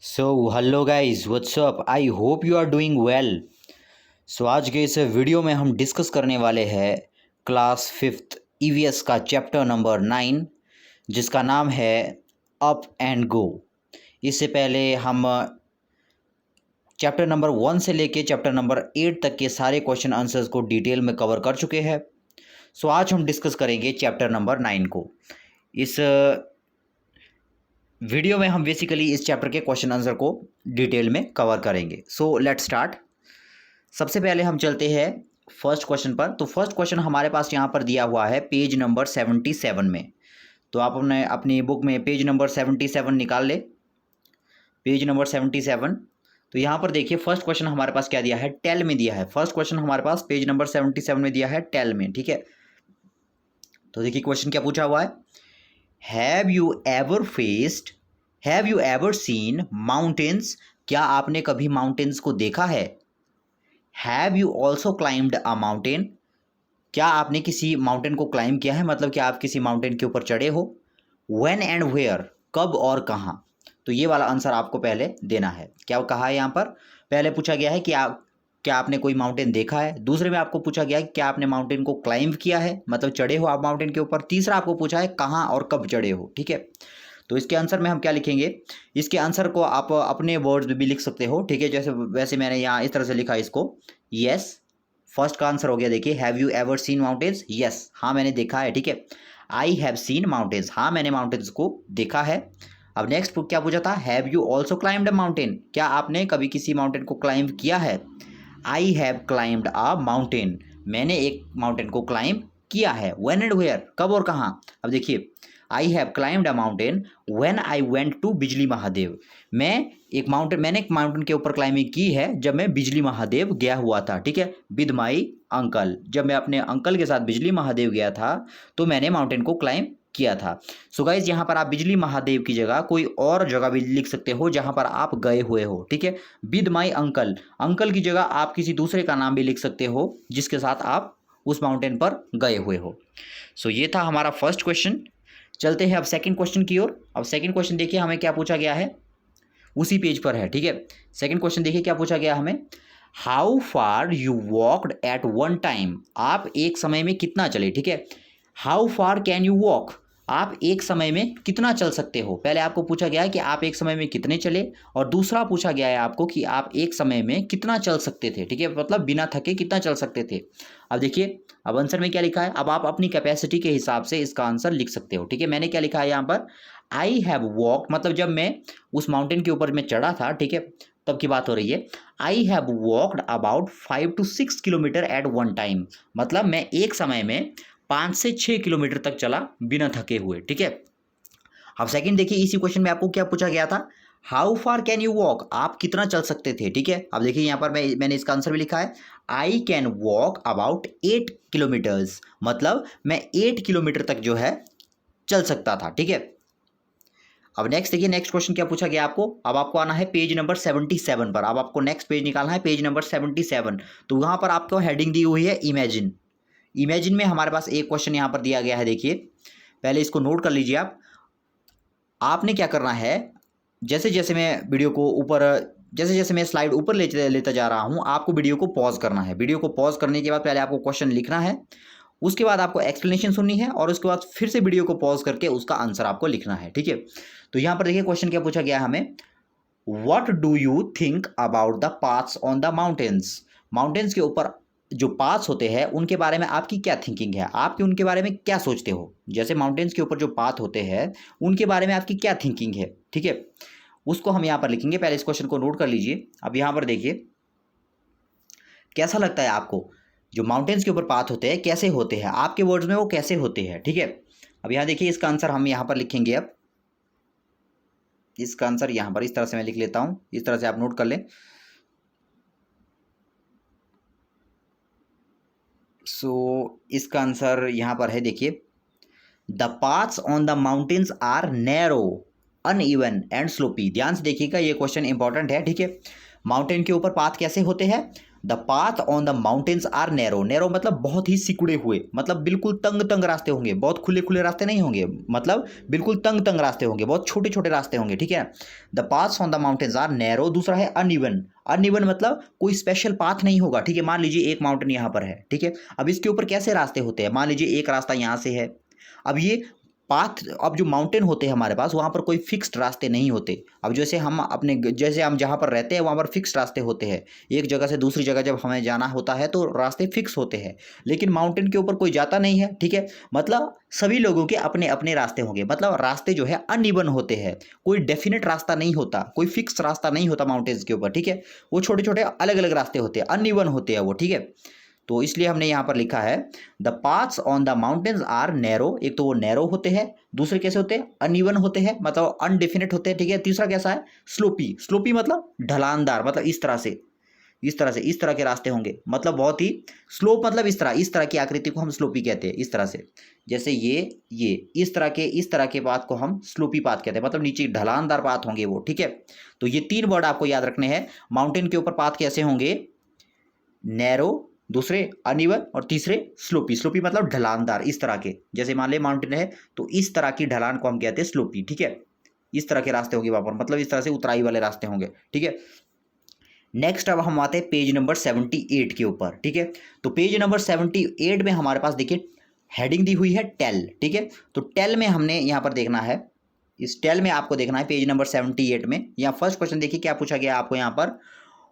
So hello guys, what's up? I hope you are doing well. So आज के इस video में हम डिस्कस करने वाले हैं क्लास 5th ईवीएस का चैप्टर नंबर 9 जिसका नाम है अप एंड गो। इससे पहले हम चैप्टर नंबर 1 से लेके चैप्टर नंबर 8 तक के सारे क्वेश्चन आंसर्स को डिटेल में कवर कर चुके हैं। सो आज हम डिस्कस करेंगे चैप्टर नंबर 9 को। इस वीडियो में हम बेसिकली इस चैप्टर के क्वेश्चन आंसर को डिटेल में कवर करेंगे। So let's start. सबसे पहले हम चलते हैं फर्स्ट क्वेश्चन पर। तो फर्स्ट क्वेश्चन हमारे पास यहाँ पर दिया हुआ है पेज नंबर 77 में। तो आप अपनी बुक में पेज नंबर 77 निकाल ले। Page number 77। तो यहाँ पर देखिए फर्स्ट क्वेश्चन हमारे पास क्या दिया है, टेल में दिया है। फर्स्ट क्वेश्चन हमारे पास पेज नंबर 77 में दिया है टेल में, ठीक है। तो देखिए क्वेश्चन क्या पूछा हुआ है, have you ever scene mountains, क्या आपने कभी माउंटेन्स को देखा है। Have you also climbed a mountain, क्या आपने किसी माउंटेन को क्लाइंब किया है, मतलब कि आप किसी माउंटेन के ऊपर चढ़े हो। व्हेन एंड वेयर, कब और कहाँ। तो ये वाला आंसर आपको पहले देना है। क्या कहा है यहाँ पर, पहले पूछा गया है कि क्या आपने कोई माउंटेन देखा है। दूसरे में आपको पूछा गया है कि क्या आपने माउंटेन को क्लाइंब किया है, मतलब चढ़े हो आप माउंटेन के ऊपर। तीसरा आपको पूछा है कहाँ और कब चढ़े हो, ठीक है। तो इसके आंसर में हम क्या लिखेंगे, इसके आंसर को आप अपने वर्ड्स में भी लिख सकते हो, ठीक है। जैसे वैसे मैंने यहाँ इस तरह से लिखा इसको, यस। फर्स्ट का आंसर हो गया, देखिए have you ever scene mountains, yes, हाँ मैंने देखा है, ठीक है। आई हैव सीन माउंटेन्स, हाँ मैंने माउंटेन्स को देखा है। अब नेक्स्ट क्या पूछा था, have you also climbed a mountain, क्या आपने कभी किसी माउंटेन को क्लाइंब किया है। I have climbed a mountain, मैंने एक माउंटेन को क्लाइंब किया है। व्हेन एंड वेयर, कब और कहाँ। अब देखिए I have climbed a mountain when I went to Bijli Mahadev, मैंने एक माउंटेन के ऊपर क्लाइंबिंग की है जब मैं बिजली महादेव गया हुआ था, ठीक है। विद माई अंकल, जब मैं अपने अंकल के साथ बिजली महादेव गया था तो मैंने माउंटेन को क्लाइंब किया था। सो गाइज यहाँ पर आप बिजली महादेव की जगह कोई और जगह भी लिख सकते हो जहाँ पर आप गए हुए हो, ठीक है। विद माई अंकल, अंकल की जगह आप किसी दूसरे का नाम भी लिख सकते हो जिसके साथ आप उस माउंटेन पर गए हुए हो। सो ये था हमारा फर्स्ट क्वेश्चन। चलते हैं अब सेकंड क्वेश्चन की ओर। अब सेकंड क्वेश्चन देखिए हमें क्या पूछा गया है, उसी पेज पर है, ठीक है। सेकंड क्वेश्चन देखिए क्या पूछा गया हमें, how far you walked at one time, आप एक समय में कितना चले, ठीक है। How far can you walk, आप एक समय में कितना चल सकते हो। पहले आपको पूछा गया है कि आप एक समय में कितने चले, और दूसरा पूछा गया है आपको कि आप एक समय में कितना चल सकते थे, ठीक है, मतलब बिना थके कितना चल सकते थे। अब देखिए अब आंसर में क्या लिखा है, अब आप अपनी कैपेसिटी के हिसाब से इसका आंसर लिख सकते हो, ठीक है। मैंने क्या लिखा है यहाँ पर, आई हैव वॉक, मतलब जब मैं उस माउंटेन के ऊपर मैं चढ़ा था, ठीक है, तब की बात हो रही है। I have walked about 5 to 6 kilometre at one time, मतलब मैं एक समय में 5 से 6 किलोमीटर तक चला बिना थके हुए, ठीक है। अब सेकंड देखिए, इसी क्वेश्चन में आपको क्या पूछा गया था, how far can you walk, आप कितना चल सकते थे, ठीक है। अब देखिए यहाँ पर मैंने इसका आंसर भी लिखा है, I can walk about 8 kilometres, मतलब मैं 8 किलोमीटर तक जो है चल सकता था, ठीक है। अब नेक्स्ट देखिए, नेक्स्ट क्वेश्चन क्या पूछा गया आपको। अब आपको आना है पेज नंबर 77 पर। अब आपको नेक्स्ट पेज निकालना है, पेज नंबर 77। तो वहाँ पर आपको हेडिंग दी हुई है इमेजिन। इमेजिन में हमारे पास एक क्वेश्चन यहाँ पर दिया गया है, देखिए पहले इसको नोट कर लीजिए आप। आपने क्या करना है, जैसे जैसे मैं वीडियो को ऊपर, जैसे जैसे मैं स्लाइड ऊपर लेता जा रहा हूँ, आपको वीडियो को पॉज करना है। वीडियो को पॉज करने के बाद पहले आपको क्वेश्चन लिखना है, उसके बाद आपको एक्सप्लेनेशन सुननी है, और उसके बाद फिर से वीडियो को पॉज करके उसका आंसर आपको लिखना है, ठीक है। तो यहाँ पर देखिए क्वेश्चन क्या पूछा गया है हमें, what do you think about the paths on the mountains, mountains के ऊपर जो पाथ्स होते हैं उनके बारे में आपकी क्या थिंकिंग है, आपकी उनके बारे में क्या सोचते हो। जैसे माउंटेन्स के ऊपर जो पाथ होते हैं उनके बारे में आपकी क्या थिंकिंग है, ठीक है, उसको हम यहाँ पर लिखेंगे। पहले इस क्वेश्चन को नोट कर लीजिए। अब यहाँ पर देखिए कैसा लगता है आपको, जो माउंटेन्स के ऊपर पाथ होते हैं कैसे होते हैं, आपके वर्ड्स में वो कैसे होते हैं, ठीक है। अब यहाँ देखिए इसका आंसर हम यहाँ पर लिखेंगे। अब इसका आंसर यहाँ पर इस तरह से मैं लिख लेता हूँ, इस तरह से आप नोट कर लें। सो इसका आंसर यहाँ पर है, देखिए the paths on the mountains are narrow uneven and slopy. ध्यान से देखिएगा, ये क्वेश्चन इंपॉर्टेंट है, ठीक है। माउंटेन के ऊपर पाथ कैसे होते हैं, the path on the mountains are narrow, narrow मतलब बहुत ही सिकुड़े हुए, मतलब बिल्कुल तंग तंग रास्ते होंगे, बहुत खुले खुले रास्ते नहीं होंगे, मतलब बिल्कुल तंग तंग रास्ते होंगे, बहुत छोटे छोटे रास्ते होंगे, ठीक है। The paths on the mountains are narrow. दूसरा है अनइवन, अनइवन मतलब कोई स्पेशल पाथ नहीं होगा, ठीक है। मान लीजिए एक माउंटेन यहाँ पर है, ठीक है, अब इसके ऊपर कैसे रास्ते होते हैं, मान लीजिए एक रास्ता यहाँ से है, अब ये पाथ, अब जो माउंटेन होते हैं हमारे पास वहाँ पर कोई फिक्स्ड रास्ते नहीं होते। अब जैसे हम अपने जैसे हम जहाँ पर रहते हैं वहाँ पर फिक्स्ड रास्ते होते हैं, एक जगह से दूसरी जगह जब हमें जाना होता है तो रास्ते फिक्स होते हैं, लेकिन माउंटेन के ऊपर कोई जाता नहीं है, ठीक है। मतलब सभी लोगों के अपने अपने रास्ते होंगे, मतलब रास्ते जो है अनइवन होते हैं, कोई डेफिनेट रास्ता नहीं होता, कोई फिक्स रास्ता नहीं होता माउंटेन्स के ऊपर, ठीक है। वो छोटे छोटे अलग अलग रास्ते होते हैं, अनइवन होते हैं वो, ठीक है। तो इसलिए हमने यहाँ पर लिखा है the paths on the mountains are narrow. एक तो वो नैरो होते हैं, दूसरे कैसे होते हैं, अनइवन होते हैं, मतलब अनडेफिनेट होते हैं, ठीक है। तीसरा कैसा है, स्लोपी, स्लोपी मतलब ढलानदार, मतलब इस तरह से, इस तरह के रास्ते होंगे, मतलब बहुत ही स्लोप, मतलब इस तरह की आकृति को हम स्लोपी कहते हैं, इस तरह से, जैसे ये इस तरह के पाथ को हम स्लोपी पाथ कहते हैं, मतलब नीचे ढलानदार पाथ होंगे वो, ठीक है। तो ये 3 वर्ड आपको याद रखने हैं। माउंटेन के ऊपर पाथ कैसे होंगे, नैरो, दूसरे अनइवन और तीसरे स्लोपी। स्लोपी मतलब ढलानदार, इस तरह के, जैसे मान ले माउंटेन है तो इस तरह की ढलान को हम कहते हैं स्लोपी, ठीक है। इस तरह के रास्ते होंगे वहां पर, मतलब इस तरह से उतराई वाले रास्ते होंगे, ठीक है। नेक्स्ट अब हम आते हैं पेज नंबर 78 के ऊपर, ठीक है। तो पेज नंबर 78 में हमारे पास देखिए हेडिंग दी हुई है टेल, ठीक है। तो टेल में हमने यहाँ पर देखना है, इस टेल में आपको देखना है पेज नंबर 78 में, यहाँ फर्स्ट क्वेश्चन देखिए क्या पूछा गया आपको यहाँ पर,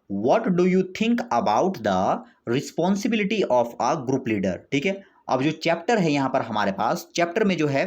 What do you think about the responsibility of a group leader, ठीक है। अब जो चैप्टर है यहाँ पर हमारे पास, चैप्टर में जो है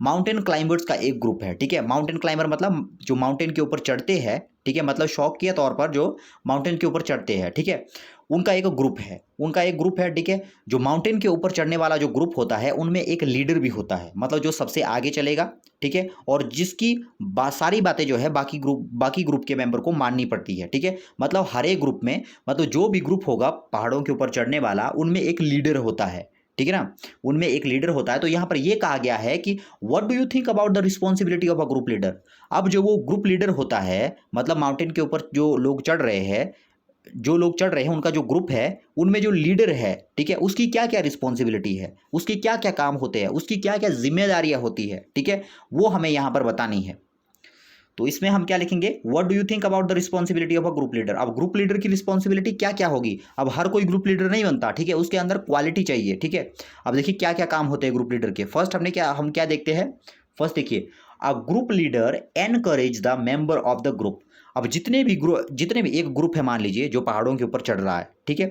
माउंटेन क्लाइंबर्स का एक ग्रुप है, ठीक है। माउंटेन क्लाइंबर मतलब जो माउंटेन के ऊपर चढ़ते हैं, ठीक है, मतलब शौक के तौर पर जो माउंटेन के ऊपर चढ़ते हैं, ठीक है, उनका एक ग्रुप है, ठीक है। जो माउंटेन के ऊपर चढ़ने वाला जो ग्रुप होता है उनमें एक लीडर भी होता है, मतलब जो सबसे आगे चलेगा, ठीक है, और जिसकी सारी बातें जो है बाकी ग्रुप के मेंबर को माननी पड़ती है, ठीक है। मतलब हर एक ग्रुप में, मतलब जो भी ग्रुप होगा पहाड़ों के ऊपर चढ़ने वाला, उनमें एक लीडर होता है, ठीक है ना, उनमें एक लीडर होता है। तो यहाँ पर यह कहा गया है कि what do you think about the responsibility of a group leader. अब जो वो ग्रुप लीडर होता है, मतलब माउंटेन के ऊपर जो लोग चढ़ रहे हैं उनका जो ग्रुप है, उनमें जो लीडर है, ठीक है, उसकी क्या क्या रिस्पॉन्सिबिलिटी है, उसकी क्या क्या काम होते हैं, उसकी क्या क्या जिम्मेदारियां होती है, ठीक है, वो हमें यहाँ पर बतानी है। तो इसमें हम क्या लिखेंगे, what do you think about the responsibility of a group leader. अब ग्रुप लीडर की रिस्पॉन्सिबिलिटी क्या क्या होगी, अब हर कोई ग्रुप लीडर नहीं बनता, ठीक है, उसके अंदर क्वालिटी चाहिए, ठीक है। अब देखिए क्या क्या काम होते हैं ग्रुप लीडर के। फर्स्ट हम क्या देखते हैं, फर्स्ट देखिए, a group leader encourage the member of the group. अब जितने भी एक ग्रुप है, मान लीजिए जो पहाड़ों के ऊपर चढ़ रहा है, ठीक है,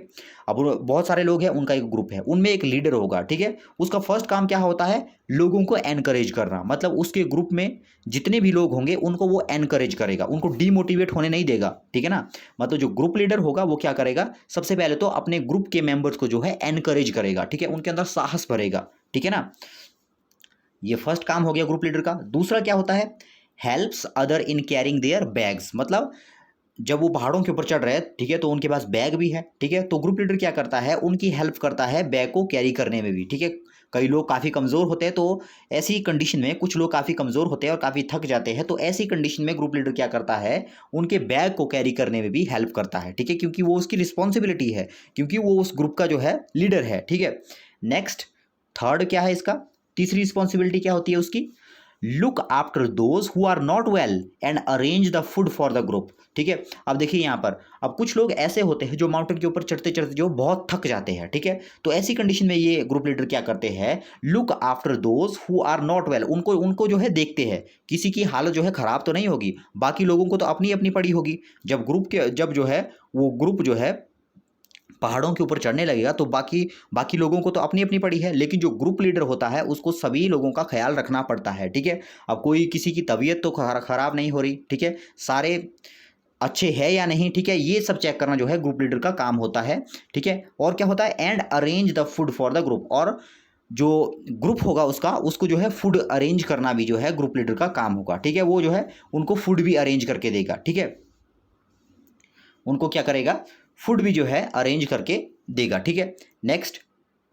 अब बहुत सारे लोग हैं, उनका एक ग्रुप है, उनमें एक लीडर होगा, ठीक है। उसका फर्स्ट काम क्या होता है, लोगों को एनकरेज करना, मतलब उसके ग्रुप में जितने भी लोग होंगे उनको वो एनकरेज करेगा, उनको डीमोटिवेट होने नहीं देगा, ठीक है ना। मतलब जो ग्रुप लीडर होगा वो क्या करेगा, सबसे पहले तो अपने ग्रुप के मेंबर्स को जो है एनकरेज करेगा, ठीक है, उनके अंदर साहस भरेगा, ठीक है ना। ये फर्स्ट काम हो गया ग्रुप लीडर का। दूसरा क्या होता है, helps other in carrying there bags. मतलब जब वो पहाड़ों के ऊपर चढ़ रहे हैं, ठीक है, तो उनके पास बैग भी है, ठीक है, तो ग्रुप लीडर क्या करता है, उनकी हेल्प करता है बैग को कैरी करने में भी, ठीक है। कई लोग काफ़ी कमज़ोर होते हैं, तो ऐसी कंडीशन में कुछ लोग काफ़ी कमज़ोर होते हैं और काफ़ी थक जाते हैं, तो ऐसी कंडीशन में ग्रुप लीडर क्या करता है, उनके बैग को कैरी करने में भी हेल्प करता है, ठीक है, क्योंकि वो उसकी रिस्पॉन्सिबिलिटी है, क्योंकि वो उस ग्रुप का जो है लीडर है, ठीक है। नेक्स्ट, थर्ड क्या है इसका, तीसरी रिस्पॉन्सिबिलिटी क्या होती है उसकी, look after those who are not well and arrange the food for the group, ठीक है। अब देखिए यहाँ पर, अब कुछ लोग ऐसे होते हैं जो माउंटेन के ऊपर चढ़ते चढ़ते जो बहुत थक जाते हैं, ठीक है, तो ऐसी कंडीशन में ये ग्रुप लीडर क्या करते हैं, look after those who are not well, उनको जो है देखते हैं, किसी की हालत जो है खराब तो नहीं होगी, बाकी लोगों को तो अपनी अपनी पड़ी होगी। जब जो है वो ग्रुप जो है पहाड़ों के ऊपर चढ़ने लगेगा तो बाकी लोगों को तो अपनी अपनी पड़ी है, लेकिन जो ग्रुप लीडर होता है उसको सभी लोगों का ख्याल रखना पड़ता है, ठीक है। अब कोई किसी की तबीयत तो खराब नहीं हो रही, ठीक है, सारे अच्छे हैं या नहीं, ठीक है, ये सब चेक करना जो है ग्रुप लीडर का काम होता है, ठीक है। और क्या होता है, and arrange the food for the group, और जो ग्रुप होगा उसको जो है फूड अरेंज करना भी जो है ग्रुप लीडर का काम होगा, ठीक है। वो जो है उनको फूड भी अरेंज करके देगा, ठीक है, उनको क्या करेगा, फूड भी जो है अरेंज करके देगा, ठीक है। नेक्स्ट,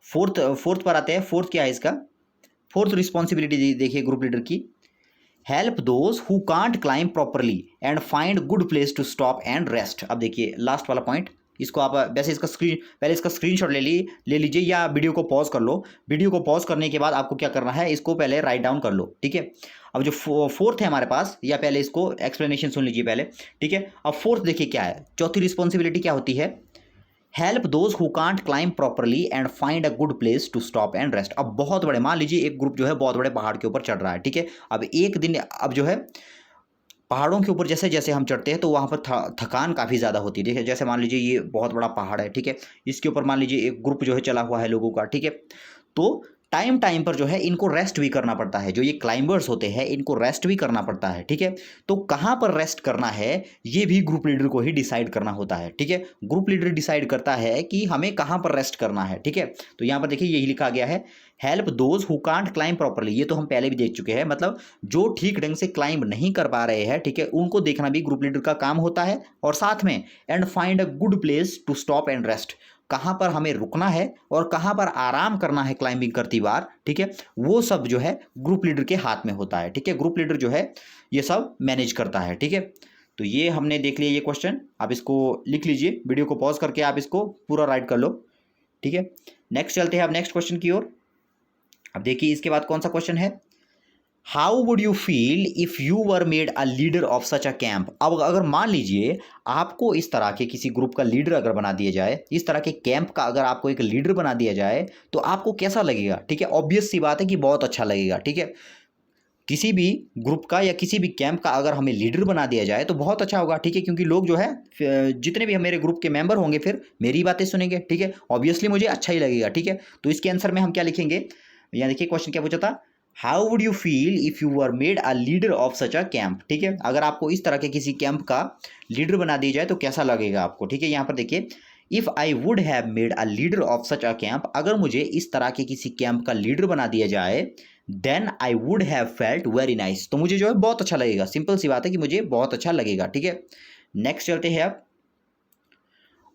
फोर्थ पर आते हैं। फोर्थ क्या है इसका, फोर्थ रिस्पॉन्सिबिलिटी देखिए ग्रुप लीडर की, help those who can't climb properly and find good place to stop and rest. अब देखिए लास्ट वाला पॉइंट, इसको आप वैसे पहले इसका स्क्रीनशॉट ले लीजिए या वीडियो को पॉज कर लो। वीडियो को पॉज करने के बाद आपको क्या करना है, इसको पहले राइट डाउन कर लो, ठीक है। अब जो फोर्थ है हमारे पास, या पहले इसको एक्सप्लेनेशन सुन लीजिए पहले, ठीक है। अब फोर्थ देखिए क्या है, चौथी रिस्पॉन्सिबिलिटी क्या होती है, help those who can't climb properly and find a good place to stop and rest. अब बहुत बड़े, मान लीजिए एक ग्रुप जो है बहुत बड़े पहाड़ के ऊपर चढ़ रहा है, ठीक है। अब एक दिन, अब जो है पहाड़ों के ऊपर जैसे जैसे हम चढ़ते हैं तो वहाँ पर थकान काफ़ी ज़्यादा होती है, ठीक है। जैसे मान लीजिए ये बहुत बड़ा पहाड़ है, ठीक है, इसके ऊपर मान लीजिए एक ग्रुप जो है चला हुआ है लोगों का, ठीक है। तो टाइम टाइम पर जो है इनको रेस्ट भी करना पड़ता है, जो ये क्लाइंबर्स होते हैं इनको रेस्ट भी करना पड़ता है, ठीक है। तो कहाँ पर रेस्ट करना है ये भी ग्रुप लीडर को ही डिसाइड करना होता है, ठीक है। ग्रुप लीडर डिसाइड करता है कि हमें कहाँ पर रेस्ट करना है, ठीक है। तो यहाँ पर देखिए यही लिखा गया है, help those who can't climb properly. ये तो हम पहले भी देख चुके हैं, मतलब जो ठीक ढंग से क्लाइंब नहीं कर पा रहे हैं, ठीक है, उनको देखना भी ग्रुप लीडर का काम होता है। और साथ में and find a good place to stop and rest, कहाँ पर हमें रुकना है और कहाँ पर आराम करना है क्लाइंबिंग करती बार, ठीक है, वो सब जो है ग्रुप लीडर के हाथ में होता है, ठीक है। ग्रुप लीडर जो है ये सब मैनेज करता है, ठीक है। तो ये हमने देख लिया ये क्वेश्चन, आप इसको लिख लीजिए, वीडियो को पॉज करके आप इसको पूरा राइट कर लो, ठीक है। नेक्स्ट चलते हैं अब नेक्स्ट क्वेश्चन की ओर। अब देखिए इसके बाद कौन सा क्वेश्चन है, how would you feel if you were made a leader of such a camp. अब अगर मान लीजिए आपको इस तरह के किसी ग्रुप का लीडर अगर बना दिया जाए, इस तरह के कैंप का अगर आपको एक लीडर बना दिया जाए तो आपको कैसा लगेगा, ठीक है। ऑब्वियस सी बात है कि बहुत अच्छा लगेगा, ठीक है। किसी भी ग्रुप का या किसी भी कैंप का अगर हमें लीडर बना दिया जाए तो बहुत अच्छा होगा, ठीक है, क्योंकि लोग जो है जितने भी मेरे ग्रुप के मेंबर होंगे फिर मेरी बातें सुनेंगे, ठीक है। ऑब्वियसली मुझे अच्छा ही लगेगा, ठीक है। तो इसके आंसर में हम क्या लिखेंगे, यहाँ देखिए क्वेश्चन क्या पूछा था, how would you feel if you were made a leader of such a camp, ठीक है। अगर आपको इस तरह के किसी कैंप का लीडर बना दिया जाए तो कैसा लगेगा आपको, ठीक है। यहाँ पर देखिए, if I would have made a leader of such a camp, अगर मुझे इस तरह के किसी कैंप का लीडर बना दिया जाए, then I would have felt very nice, तो मुझे जो है बहुत अच्छा लगेगा। सिंपल सी बात है कि मुझे बहुत अच्छा लगेगा, ठीक है। नेक्स्ट चलते हैं अब,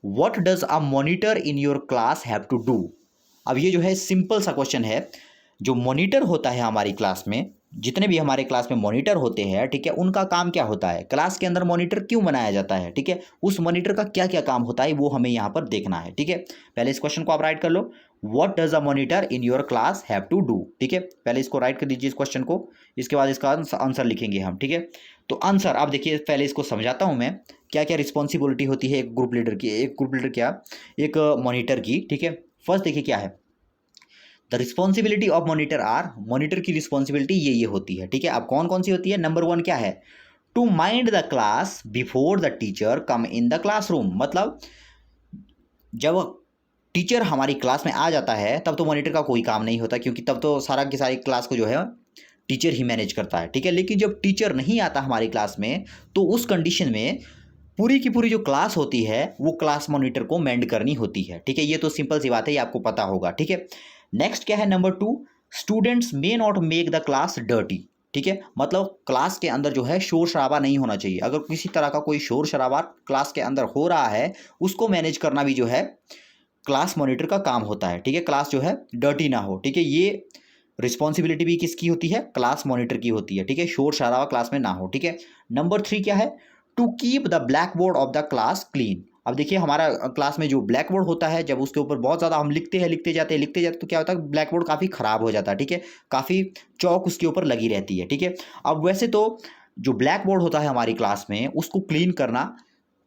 what does a monitor in your class have to do. अब ये जो है सिंपल सा क्वेश्चन है, जो मॉनिटर होता है हमारी क्लास में, जितने भी हमारे क्लास में मॉनिटर होते हैं, ठीक है, उनका काम क्या होता है, क्लास के अंदर मॉनिटर क्यों बनाया जाता है, ठीक है, उस मॉनिटर का क्या क्या काम होता है वो हमें यहाँ पर देखना है, ठीक है। पहले इस क्वेश्चन को आप राइट कर लो, what does a monitor in your class have to do, ठीक है। पहले इसको राइट कर दीजिए इस क्वेश्चन को, इसके बाद इसका आंसर लिखेंगे हम, ठीक है। तो आंसर आप देखिए, पहले इसको समझाता हूँ मैं, क्या क्या रिस्पॉन्सिबिलिटी होती है एक ग्रुप लीडर की, एक ग्रुप लीडर क्या, एक मॉनिटर की, ठीक है। फर्स्ट देखिए क्या है, the responsibility of monitor are, monitor की रिस्पॉन्सिबिलिटी ये होती है, ठीक है। अब कौन कौन सी होती है, नंबर 1 क्या है, to mind the class before the teacher come in the classroom, मतलब जब टीचर हमारी क्लास में आ जाता है तब तो मॉनिटर का कोई काम नहीं होता, क्योंकि तब तो सारा की सारी क्लास को जो है टीचर ही मैनेज करता है, ठीक है। लेकिन जब टीचर नहीं आता हमारी क्लास में तो उस कंडीशन में पूरी की पूरी जो क्लास होती है वो क्लास मॉनिटर को मेंड करनी होती है, ठीक है। ये तो सिंपल सी बात है, ये आपको पता होगा, ठीक है। नेक्स्ट क्या है, number 2, students may not make the class dirty, ठीक है, मतलब क्लास के अंदर जो है शोर शराबा नहीं होना चाहिए। अगर किसी तरह का कोई शोर शराबा क्लास के अंदर हो रहा है उसको मैनेज करना भी जो है क्लास मॉनिटर का काम होता है, ठीक है। क्लास जो है डर्टी ना हो, ठीक है, ये रिस्पॉन्सिबिलिटी भी किसकी होती है, क्लास मॉनिटर की होती है, ठीक है, शोर शराबा क्लास में ना हो, ठीक है। नंबर 3 क्या है, to keep the black board of the class clean. अब देखिए हमारा क्लास में जो ब्लैक बोर्ड होता है, जब उसके ऊपर बहुत ज़्यादा हम लिखते हैं, लिखते जाते तो क्या होता है, ब्लैक बोर्ड काफ़ी ख़राब हो जाता है, ठीक है, काफ़ी चौक उसके ऊपर लगी रहती है, ठीक है। अब वैसे तो जो ब्लैक बोर्ड होता है हमारी क्लास में उसको क्लीन करना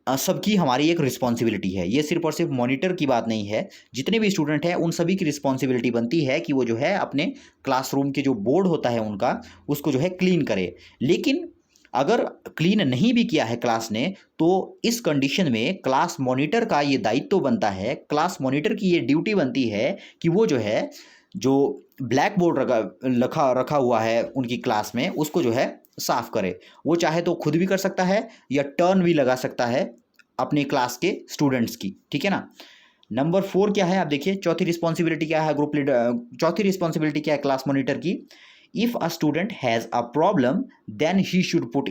सबकी हमारी एक रिस्पॉन्सिबिलिटी है। ये सिर्फ और सिर्फ मॉनिटर की बात नहीं है, जितने भी स्टूडेंट हैं उन सभी की रिस्पॉन्सिबिलिटी बनती है कि वो जो है अपने क्लासरूम के जो बोर्ड होता है उनका, उसको जो है क्लीन करे। लेकिन अगर क्लीन नहीं भी किया है क्लास ने तो इस कंडीशन में क्लास मॉनिटर का ये दायित्व बनता है, क्लास मॉनिटर की ये ड्यूटी बनती है कि वो जो है जो ब्लैक बोर्ड रखा हुआ है उनकी क्लास में उसको जो है साफ करे। वो चाहे तो खुद भी कर सकता है या टर्न भी लगा सकता है अपने क्लास के स्टूडेंट्स की, ठीक है ना। नंबर 4 क्या है, आप देखिए चौथी रिस्पॉन्सिबिलिटी क्या है ग्रुप लीडर, चौथी रिस्पॉन्सिबिलिटी क्या है क्लास मॉनिटर की, if a student has a problem then he should put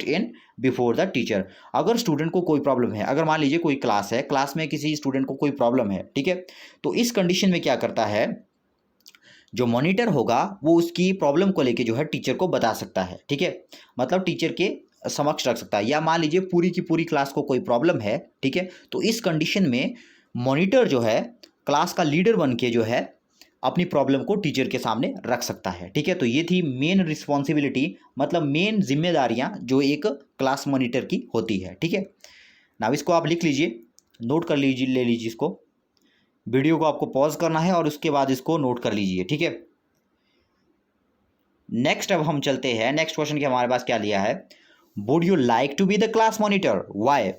in before the teacher. अगर स्टूडेंट को कोई प्रॉब्लम है, अगर मान लीजिए कोई क्लास है, क्लास में किसी स्टूडेंट को कोई प्रॉब्लम है, ठीक है, तो इस कंडीशन में क्या करता है, जो मॉनिटर होगा वो उसकी प्रॉब्लम को लेके जो है टीचर को बता सकता है, ठीक है। मतलब टीचर के समक्ष रख सकता है, या मान लीजिए पूरी की पूरी क्लास को कोई प्रॉब्लम है, ठीक है, तो इस कंडीशन में मॉनिटर जो है क्लास का लीडर बन के जो है अपनी प्रॉब्लम को टीचर के सामने रख सकता है, ठीक है। तो ये थी मेन रिस्पॉन्सिबिलिटी, मतलब मेन जिम्मेदारियां जो एक क्लास मॉनिटर की होती है, ठीक है ना। इसको आप लिख लीजिए, नोट कर लीजिए, ले लीजिए इसको, वीडियो को आपको पॉज करना है और उसके बाद इसको नोट कर लीजिए, ठीक है। नेक्स्ट अब हम चलते हैं, नेक्स्ट क्वेश्चन के हमारे पास क्या लिया है, would you like to be the class monitor, why,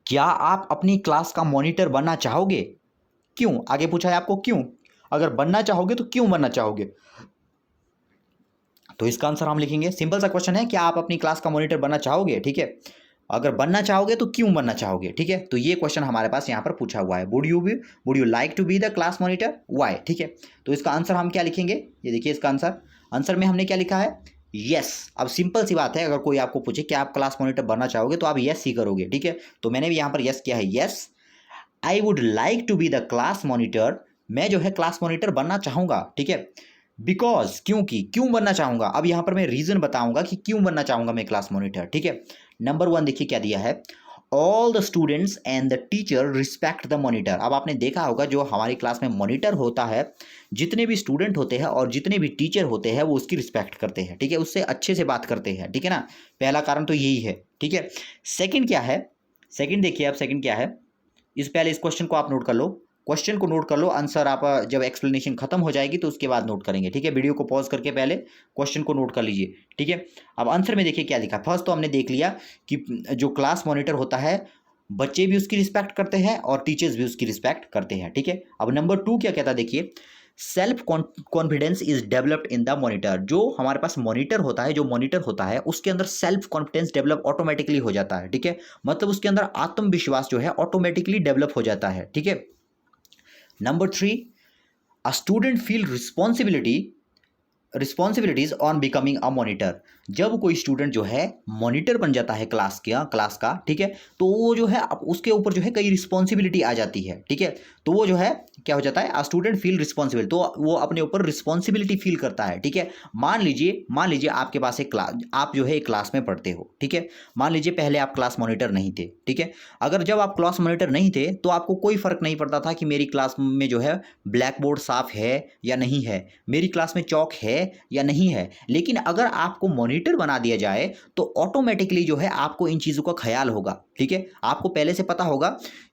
क्या आप अपनी क्लास का मॉनिटर बनना चाहोगे, क्यों, आगे पूछा है आपको क्यों, अगर बनना चाहोगे तो क्यों बनना चाहोगे, तो इसका आंसर हम लिखेंगे, सिंपल सा क्वेश्चन है, क्या आप अपनी क्लास का मॉनिटर बनना चाहोगे, ठीक है, अगर बनना चाहोगे तो क्यों बनना चाहोगे, ठीक है। तो ये क्वेश्चन हमारे पास यहाँ पर पूछा हुआ है, would you like to be the class monitor, why, ठीक है। तो इसका आंसर हम क्या लिखेंगे, ये देखिए इसका आंसर में हमने क्या लिखा है, यस। अब सिंपल सी बात है, अगर कोई आपको पूछे कि आप क्लास मॉनिटर बनना चाहोगे तो आप यस ही करोगे, ठीक है। तो मैंने भी यहाँ पर यस किया है, yes I would like to be the class monitor, मैं जो है क्लास मॉनिटर बनना चाहूंगा, ठीक है। बिकॉज, क्योंकि, क्यों बनना चाहूंगा, अब यहां पर मैं रीजन बताऊंगा कि क्यों बनना चाहूंगा मैं क्लास मॉनिटर, ठीक है। नंबर 1 देखिए क्या दिया है, all the students and the teacher respect the monitor. अब आपने देखा होगा जो हमारी क्लास में मॉनिटर होता है, जितने भी स्टूडेंट होते हैं और जितने भी टीचर होते हैं वो उसकी रिस्पेक्ट करते हैं, ठीक है, उससे अच्छे से बात करते हैं, ठीक है ना। पहला कारण तो यही है, ठीक है। सेकंड क्या है, सेकंड देखिए आप, सेकंड क्या है, इस पहले इस क्वेश्चन को आप नोट कर लो, क्वेश्चन को नोट कर लो, आंसर आप जब एक्सप्लेनेशन खत्म हो जाएगी तो उसके बाद नोट करेंगे, ठीक है। वीडियो को पॉज करके पहले क्वेश्चन को नोट कर लीजिए, ठीक है। अब आंसर में देखिए क्या लिखा, फर्स्ट तो हमने देख लिया कि जो क्लास मॉनिटर होता है बच्चे भी उसकी रिस्पेक्ट करते हैं और टीचर्स भी उसकी रिस्पेक्ट करते हैं, ठीक है। अब नंबर 2 क्या कहता है, देखिए self confidence is developed in the monitor, जो हमारे पास मॉनिटर होता है, जो मॉनिटर होता है उसके अंदर सेल्फ कॉन्फिडेंस डेवलप ऑटोमेटिकली हो जाता है, ठीक है, मतलब उसके अंदर आत्मविश्वास जो है ऑटोमेटिकली डेवलप हो जाता है, ठीक है। Number 3, a student feel responsibilities on becoming a monitor, जब कोई स्टूडेंट जो है मॉनिटर बन जाता है क्लास का, ठीक है, तो वो जो है उसके ऊपर जो है कई रिस्पॉन्सिबिलिटी आ जाती है, ठीक है। तो वो जो है क्या हो जाता है, अ स्टूडेंट फील रिस्पॉन्सिबल, तो वो अपने ऊपर रिस्पॉन्सिबिलिटी फील करता है, ठीक है। मान लीजिए आपके पास एक क्लास, आप जो है एक क्लास में पढ़ते हो, ठीक है, मान लीजिए पहले आप क्लास मॉनिटर नहीं थे, ठीक है। अगर जब आप क्लास मॉनिटर नहीं थे तो आपको कोई फर्क नहीं पड़ता था कि मेरी क्लास में जो है ब्लैक बोर्ड साफ है या नहीं है, मेरी क्लास में चौक है या नहीं है। लेकिन अगर आपको मॉनिटर बना दिया जाए तो ऑटोमेटिकली जो है आपको इन चीज़ों का ख्याल होगा, ठीक है। आपको पहले से पता होगा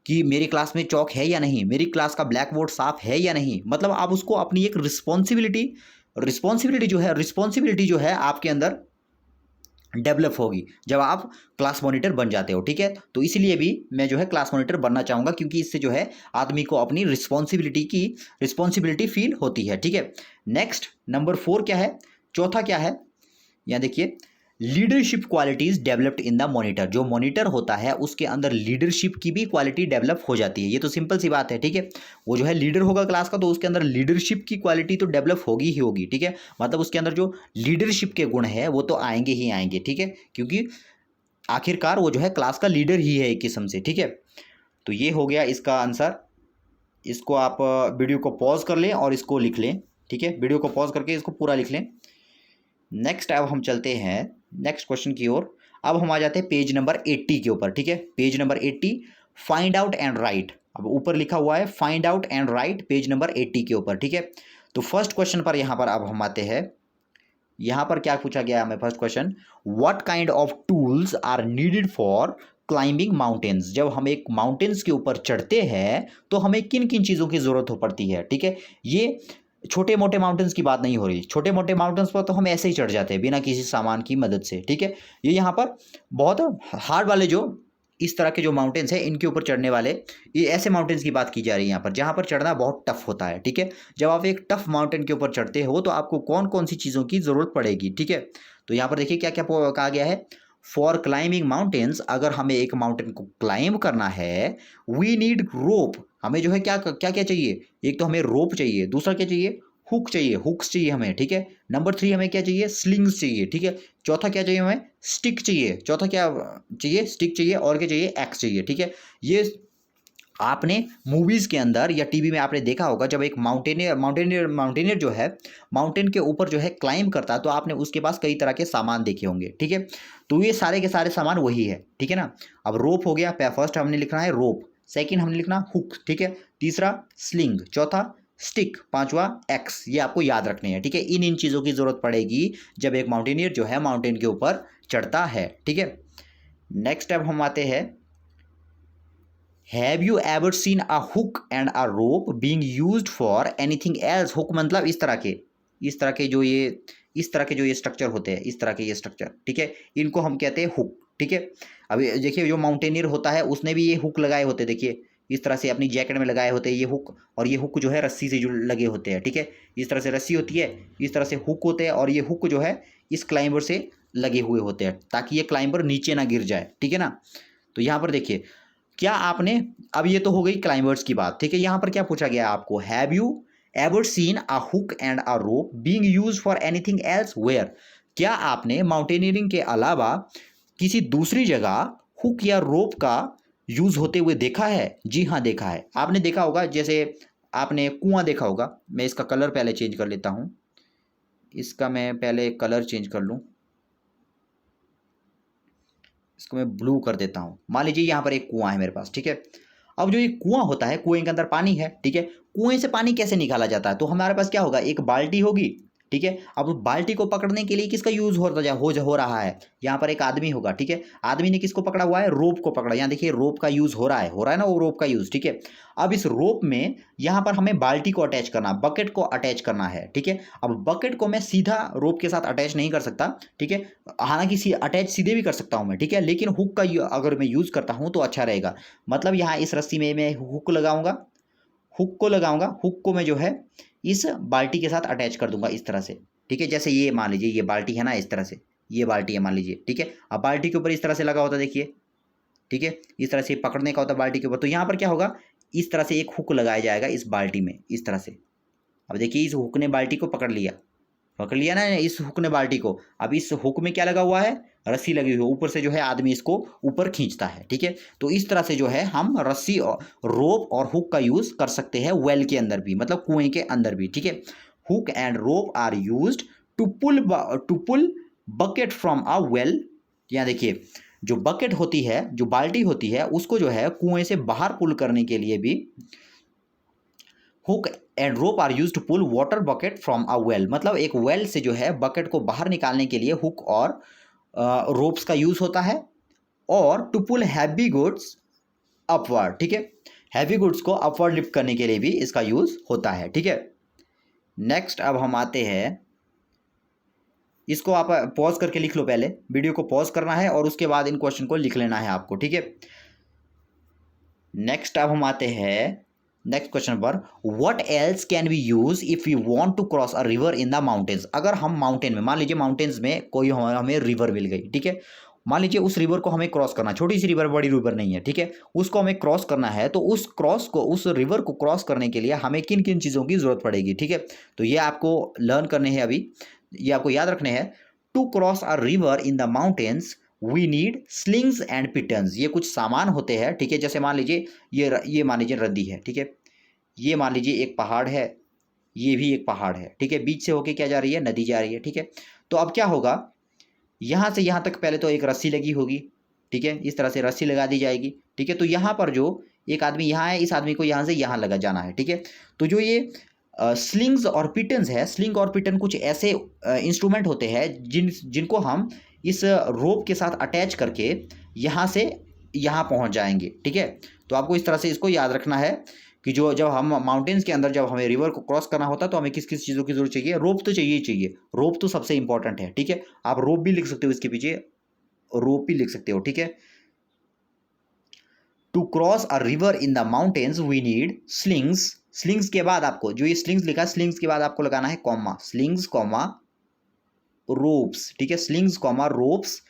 कि मेरी क्लास में चौक है या नहीं, मेरी क्लास का ब्लैक बोर्ड साफ है या नहीं, मतलब आप उसको अपनी एक रिस्पॉन्सिबिलिटी जो है आपके अंदर डेवलप होगी जब आप क्लास मॉनिटर बन जाते हो, ठीक है। तो इसलिए भी मैं जो है क्लास मॉनिटर बनना चाहूँगा, क्योंकि इससे जो है आदमी को अपनी रिस्पॉन्सिबिलिटी फील होती है, ठीक है। नेक्स्ट नंबर 4 क्या है, चौथा क्या है, यहाँ देखिए leadership qualities developed in the monitor, जो मॉनिटर होता है उसके अंदर लीडरशिप की भी क्वालिटी डेवलप हो जाती है, ये तो सिंपल सी बात है, ठीक है। वो जो है लीडर होगा क्लास का तो उसके अंदर लीडरशिप की क्वालिटी तो डेवलप होगी ही होगी, ठीक है, मतलब उसके अंदर जो लीडरशिप के गुण है वो तो आएंगे ही आएंगे, ठीक है, क्योंकि आखिरकार वो जो है क्लास का लीडर ही है एक किस्म से, ठीक है। तो ये हो गया इसका आंसर, इसको आप वीडियो को पॉज कर लें और इसको लिख लें, ठीक है, वीडियो को पॉज करके इसको पूरा लिख लें। नेक्स्ट अब हम चलते हैं नेक्स्ट क्वेश्चन की ओर, अब हम आ जाते हैं पेज नंबर 80 के ऊपर, ठीक है, page number 80, find out and right. अब ऊपर लिखा हुआ है find out and right, page number 80 के ऊपर, ठीक है। तो फर्स्ट क्वेश्चन पर यहाँ पर अब हम आते हैं, यहाँ पर क्या पूछा गया हमें, first question, what kind of tools are needed for climbing mountains, जब हम एक माउंटेन्स के ऊपर चढ़ते हैं तो हमें किन किन चीज़ों की ज़रूरत हो पड़ती है, ठीक है। ये छोटे मोटे माउंटेन्स की बात नहीं हो रही, छोटे मोटे माउंटेन्स पर तो हम ऐसे ही चढ़ जाते हैं बिना किसी सामान की मदद से, ठीक है। ये यहाँ पर बहुत हार्ड वाले जो इस तरह के जो माउंटेन्स हैं इनके ऊपर चढ़ने वाले, ये ऐसे माउंटेन्स की बात की जा रही है यहाँ पर जहाँ पर चढ़ना बहुत टफ होता है, ठीक है। जब आप एक टफ माउंटेन के ऊपर चढ़ते हो तो आपको कौन कौन सी चीज़ों की ज़रूरत पड़ेगी, ठीक है। तो यहाँ पर देखिए क्या क्या कहा गया है, फॉर क्लाइंबिंग माउंटेन्स, अगर हमें एक माउंटेन को क्लाइंब करना है, वी नीड रोप, हमें जो है क्या क्या क्या चाहिए, एक तो हमें रोप चाहिए, दूसरा क्या चाहिए, हुक चाहिए, हुक्स चाहिए हमें, ठीक है। नंबर 3 हमें क्या चाहिए, स्लिंग्स चाहिए, ठीक है। चौथा क्या चाहिए हमें, स्टिक चाहिए, चौथा क्या चाहिए, स्टिक चाहिए, और क्या चाहिए, एक्स चाहिए, ठीक है। ये आपने मूवीज़ के अंदर या टीवी में आपने देखा होगा, जब एक माउंटेनियर जो है माउंटेन के ऊपर जो है क्लाइंब करता है, तो आपने उसके पास कई तरह के सामान देखे होंगे, ठीक है। तो ये सारे के सारे सामान वही है, ठीक है ना। अब रोप हो गया, फर्स्ट हमने लिखना है रोप, सेकंड हमने लिखना हुक, ठीक है, तीसरा स्लिंग, चौथा स्टिक, पांचवा एक्स। ये आपको याद रखने हैं, ठीक है। इन चीज़ों की जरूरत पड़ेगी जब एक माउंटेनियर जो है माउंटेन के ऊपर चढ़ता है, ठीक है। नेक्स्ट अब हम आते हैं, have you ever seen a hook and a rope being used for anything else. Hook मतलब इस तरह के जो ये स्ट्रक्चर होते हैं, इस तरह के ये स्ट्रक्चर, ठीक है, इनको हम कहते हैं हुक, ठीक है। अभी देखिए जो माउंटेनियर होता है उसने भी ये हुक लगाए होते हैं, देखिए इस तरह से अपनी जैकेट में लगाए होते हैं ये हुक, और ये हुक जो है रस्सी से जो लगे होते हैं, ठीक है। इस तरह से रस्सी होती है, इस तरह से हुक होते हैं, और ये हुक जो है इस क्लाइंबर से लगे हुए होते हैं ताकि ये क्लाइंबर नीचे ना गिर जाए, ठीक है ना। तो यहाँ पर देखिए, क्या आपने, अब ये तो हो गई क्लाइंबर्स की बात, ठीक है। यहाँ पर क्या पूछा गया आपको, have you ever seen a hook and a rope being used for anything else where. क्या आपने माउंटेनियरिंग के अलावा किसी दूसरी जगह हुक या रोप का यूज होते हुए देखा है? जी हाँ, देखा है। आपने देखा होगा, जैसे आपने कुआं देखा होगा। मैं इसका कलर पहले चेंज कर लेता हूँ, इसका मैं पहले कलर चेंज कर लूँ, इसको मैं ब्लू कर देता हूँ। मान लीजिए यहाँ पर एक कुआं है मेरे पास, ठीक है। अब जो ये कुआं होता है, कुएं के अंदर पानी है, ठीक है। कुएं से पानी कैसे निकाला जाता है? तो हमारे पास क्या होगा, एक बाल्टी होगी, ठीक है। अब उस बाल्टी को पकड़ने के लिए किसका यूज हो रहा है? यहाँ पर एक आदमी होगा, ठीक है। आदमी ने किसको पकड़ा हुआ है? रोप को पकड़ा। यहाँ देखिए रोप का यूज हो रहा है ना, वो रोप का यूज, ठीक है। अब इस रोप में यहाँ पर हमें बाल्टी को अटैच करना, बकेट को अटैच करना है, ठीक है। अब बकेट को मैं सीधा रोप के साथ अटैच नहीं कर सकता, ठीक है। हालांकि अटैच सीधे भी कर सकता हूं मैं, ठीक है, लेकिन हुक का अगर मैं यूज करता हूं तो अच्छा रहेगा। मतलब यहाँ इस रस्सी में मैं हुक लगाऊंगा, हुक को मैं जो है इस बाल्टी के साथ अटैच कर दूंगा इस तरह से, ठीक है। जैसे ये मान लीजिए ये बाल्टी है ना, इस तरह से ये बाल्टी है मान लीजिए, ठीक है। अब बाल्टी के ऊपर इस तरह से लगा होता है, देखिए, ठीक है, इस तरह से पकड़ने का होता है बाल्टी के ऊपर। तो यहाँ पर क्या होगा, इस तरह से एक हुक लगाया जाएगा इस बाल्टी में, इस तरह से। अब देखिए इस हुक ने बाल्टी को पकड़ लिया ना इस हुक ने बाल्टी को। अब इस हुक में क्या लगा हुआ है? रस्सी लगी हुई है, ऊपर से जो है आदमी इसको ऊपर खींचता है, ठीक है। तो इस तरह से जो है हम रस्सी और रोप और हुक का यूज कर सकते हैं वेल के अंदर भी, मतलब कुएं के अंदर भी, ठीक है। Hook and rope are used to pull bucket from a well. यहाँ देखिए जो बकेट होती है, जो बाल्टी होती है, उसको जो है कुएं से बाहर पुल करने के लिए भी hook and rope are used to pull water bucket from a well. मतलब एक वेल से जो है बकेट को बाहर निकालने के लिए हुक और रोप्स का यूज होता है, और to pull heavy goods upward, ठीक है। हैवी गुड्स को अपवर्ड लिफ्ट करने के लिए भी इसका यूज होता है, ठीक है। नेक्स्ट अब हम आते हैं, इसको आप पॉज करके लिख लो, पहले वीडियो को पॉज करना है और उसके बाद इन क्वेश्चन को लिख लेना है आपको, ठीक है। नेक्स्ट अब हम आते हैं नेक्स्ट क्वेश्चन पर, what else can we use if we want to cross a river in the mountains. अगर हम माउंटेन में, मान लीजिए माउंटेन्स में कोई हमें रिवर मिल गई, ठीक है। मान लीजिए उस रिवर को हमें क्रॉस करना, छोटी सी रिवर, बड़ी रिवर नहीं है, ठीक है, उसको हमें क्रॉस करना है। तो उस रिवर को क्रॉस करने के लिए हमें किन किन चीज़ों की जरूरत पड़ेगी, ठीक है। तो ये आपको लर्न करने हैं अभी, ये आपको याद रखने हैं। To cross a river in the mountains we need slings and pitons. ये कुछ सामान होते हैं, ठीक है। जैसे मान लीजिए ये मान लीजिए रद्दी है, ठीक है। ये मान लीजिए एक पहाड़ है, ये भी एक पहाड़ है, ठीक है। बीच से होके क्या जा रही है? नदी जा रही है, ठीक है। तो अब क्या होगा, यहाँ से यहाँ तक पहले तो एक रस्सी लगी होगी, ठीक है, इस तरह से रस्सी लगा दी जाएगी, ठीक है। तो यहाँ पर जो एक आदमी यहाँ है, इस आदमी को यहाँ से यहाँ लगा जाना है, ठीक है। तो जो ये स्लिंग्स और पिटन्स है, स्लिंग और पिटन कुछ ऐसे इंस्ट्रूमेंट होते हैं जिनको हम इस रोप के साथ अटैच करके यहाँ से यहाँ पहुँच जाएंगे, ठीक है। तो आपको इस तरह से इसको याद रखना है कि जब हम माउंटेन्स के अंदर, जब हमें रिवर को क्रॉस करना होता है, तो हमें किस किस चीज़ों की जरूरत चाहिए? रोप तो चाहिए, रोप तो सबसे इंपॉर्टेंट है, ठीक है। आप रोप भी लिख सकते हो, इसके पीछे रोप भी लिख सकते हो, ठीक है। To cross a river in the mountains we need slings. Slings के बाद आपको जो ये स्लिंग्स लिखा है, स्लिंग्स के बाद आपको लगाना है कॉमा, स्लिंग्स कॉमा रोप्स, ठीक है। स्लिंग्स कॉमा रोप्स,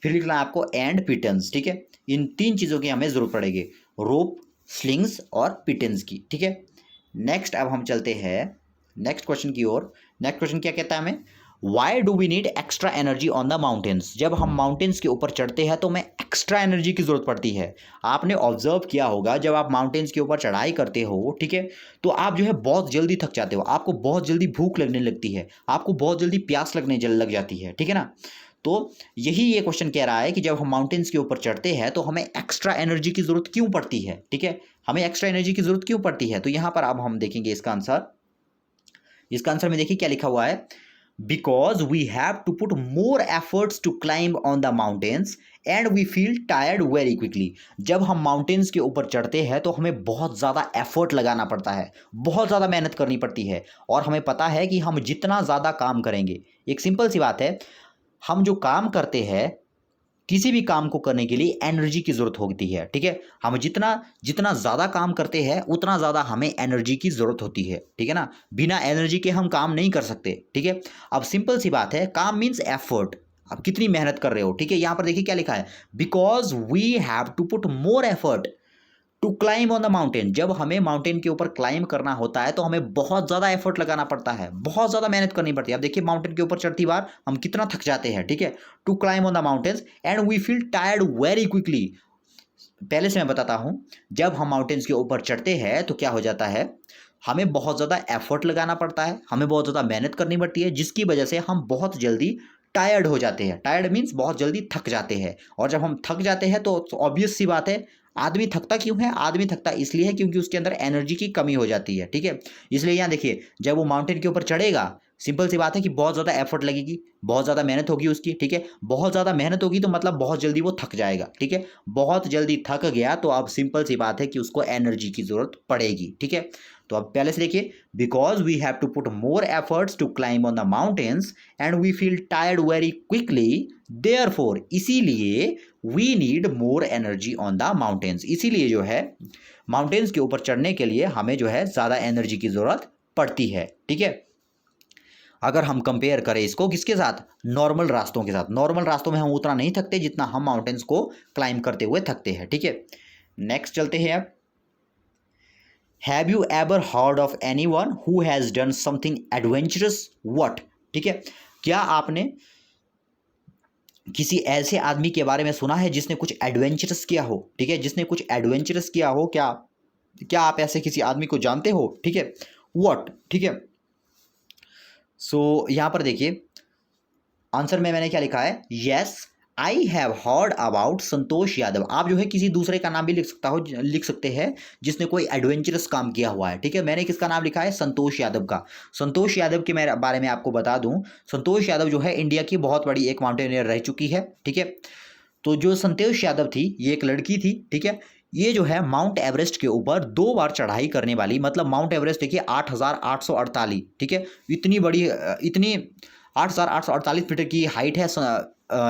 फिर लिखना है आपको एंड पिटन्स, ठीक है। इन तीन चीज़ों की हमें जरूरत पड़ेगी, रोप, स्लिंग्स और पिटन्स की, ठीक है। नेक्स्ट अब हम चलते हैं नेक्स्ट क्वेश्चन की ओर। नेक्स्ट क्वेश्चन क्या कहता है हमें, why do we need extra energy on the mountains? जब हम माउंटेन्स के ऊपर चढ़ते हैं तो हमें एक्स्ट्रा एनर्जी की ज़रूरत पड़ती है। आपने ऑब्जर्व किया होगा जब आप माउंटेन्स के ऊपर चढ़ाई करते हो, ठीक है, तो आप जो है बहुत जल्दी थक जाते हो, आपको बहुत जल्दी भूख लगने लगती है, आपको बहुत जल्दी प्यास लगने लग जाती है, ठीक है ना। तो यही ये क्वेश्चन कह रहा है कि जब हम माउंटेन्स के ऊपर चढ़ते हैं तो हमें एक्स्ट्रा एनर्जी की ज़रूरत क्यों पड़ती है, ठीक है, हमें एक्स्ट्रा एनर्जी की ज़रूरत क्यों पड़ती है। तो यहाँ पर अब हम देखेंगे इसका आंसर। इसका आंसर में देखिए क्या लिखा हुआ है, because we have to put more efforts to climb on the mountains and we feel tired very quickly. जब हम माउंटेन्स के ऊपर चढ़ते हैं तो हमें बहुत ज़्यादा एफर्ट लगाना पड़ता है, बहुत ज़्यादा मेहनत करनी पड़ती है, और हमें पता है कि हम जितना ज़्यादा काम करेंगे, एक सिंपल सी बात है, हम जो काम करते हैं, किसी भी काम को करने के लिए एनर्जी की ज़रूरत होती है, ठीक है, हम जितना जितना ज़्यादा काम करते हैं उतना ज़्यादा हमें एनर्जी की ज़रूरत होती है, ठीक है ना। बिना एनर्जी के हम काम नहीं कर सकते, ठीक है। अब सिंपल सी बात है, काम मीन्स एफर्ट, आप कितनी मेहनत कर रहे हो, ठीक है। यहाँ पर देखिए क्या लिखा है, because we have to put more effort to climb on the mountain. जब हमें माउंटेन के ऊपर क्लाइंब करना होता है तो हमें बहुत ज़्यादा एफर्ट लगाना पड़ता है, बहुत ज़्यादा मेहनत करनी पड़ती है। अब देखिए माउंटेन के ऊपर चढ़ती बार हम कितना थक जाते हैं, ठीक है। To climb on the mountains and we feel tired very quickly. पहले से मैं बताता हूँ, जब हम माउंटेन्स के ऊपर चढ़ते हैं तो क्या हो जाता है, हमें बहुत ज़्यादा एफर्ट लगाना पड़ता है, हमें बहुत ज़्यादा मेहनत करनी पड़ती है, जिसकी वजह से हम बहुत जल्दी टायर्ड हो जाते हैं। टायर्ड मीन्स बहुत जल्दी थक जाते हैं, और जब हम थक जाते हैं तो ऑब्वियस सी बात है, आदमी थकता क्यों है, आदमी थकता इसलिए है क्योंकि उसके अंदर एनर्जी की कमी हो जाती है, ठीक है। इसलिए यहाँ देखिए, जब वो माउंटेन के ऊपर चढ़ेगा, सिंपल सी बात है कि बहुत ज़्यादा एफर्ट लगेगी, बहुत ज़्यादा मेहनत होगी उसकी, ठीक है। बहुत ज़्यादा मेहनत होगी तो मतलब बहुत जल्दी वो थक जाएगा, ठीक है। बहुत जल्दी थक गया तो अब सिंपल सी बात है कि उसको एनर्जी की ज़रूरत पड़ेगी, ठीक है। तो अब पहले से देखिए, because we have to put more efforts to climb on the mountains and we feel tired very quickly, therefore, इसीलिए we need more energy on the mountains. इसीलिए जो है माउंटेन्स के ऊपर चढ़ने के लिए हमें जो है ज़्यादा एनर्जी की ज़रूरत पड़ती है, ठीक है। अगर हम कंपेयर करें इसको किसके साथ, नॉर्मल रास्तों के साथ, नॉर्मल रास्तों में हम उतना नहीं थकते जितना हम माउंटेन्स को क्लाइंब करते हुए थकते हैं, ठीक है। नेक्स्ट चलते हैं अब, have you ever heard of any one who has done something adventurous, what, ठीक है, क्या आपने किसी ऐसे आदमी के बारे में सुना है जिसने कुछ एडवेंचरस किया हो, ठीक है, जिसने कुछ एडवेंचरस किया हो, क्या क्या आप ऐसे किसी आदमी को जानते हो, ठीक है, व्हाट, ठीक है। सो यहाँ पर देखिए आंसर में मैंने क्या लिखा है, yes I have heard about Santosh Yadav. आप जो है किसी दूसरे का नाम भी लिख सकते हैं जिसने कोई एडवेंचरस काम किया हुआ है, ठीक है। मैंने किसका नाम लिखा है, संतोष यादव का। संतोष यादव के मेरे बारे में आपको बता दूं, संतोष यादव जो है इंडिया की बहुत बड़ी एक माउंटेनियर रह चुकी है, ठीक है। तो जो संतोष यादव थी, ये एक लड़की थी, ठीक है। ये जो है माउंट एवरेस्ट के ऊपर 2 बार चढ़ाई करने वाली, मतलब माउंट एवरेस्ट देखिए 8,848, ठीक है, इतनी बड़ी इतनी 8,848 मीटर की हाइट है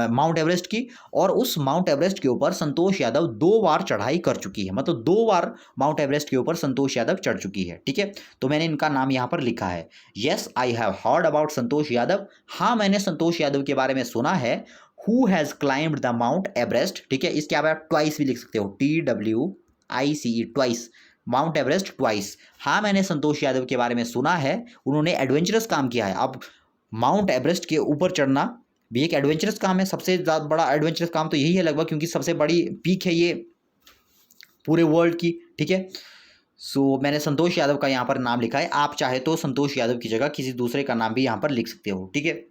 माउंट एवरेस्ट की, और उस माउंट एवरेस्ट के ऊपर संतोष यादव 2 बार चढ़ाई कर चुकी है, मतलब 2 बार माउंट एवरेस्ट के ऊपर संतोष यादव चढ़ चुकी है, ठीक है। तो मैंने इनका नाम यहाँ पर लिखा है, yes I have heard about Santosh Yadav, हाँ मैंने संतोष यादव के बारे में सुना है, who has climbed the Mount Everest, ठीक है। इसके आप ट्वाइस भी लिख सकते हो, TWICE, twice, mount Everest twice. हाँ मैंने संतोष यादव के बारे में सुना है, उन्होंने एडवेंचरस काम किया है। अब माउंट एवरेस्ट के ऊपर चढ़ना भी एक एडवेंचरस काम है, सबसे ज़्यादा बड़ा एडवेंचरस काम तो यही है लगभग, क्योंकि सबसे बड़ी पीक है ये पूरे वर्ल्ड की, ठीक है। सो मैंने संतोष यादव का यहाँ पर नाम लिखा है, आप चाहे तो संतोष यादव की जगह किसी दूसरे का नाम भी यहाँ पर लिख सकते हो, ठीक है।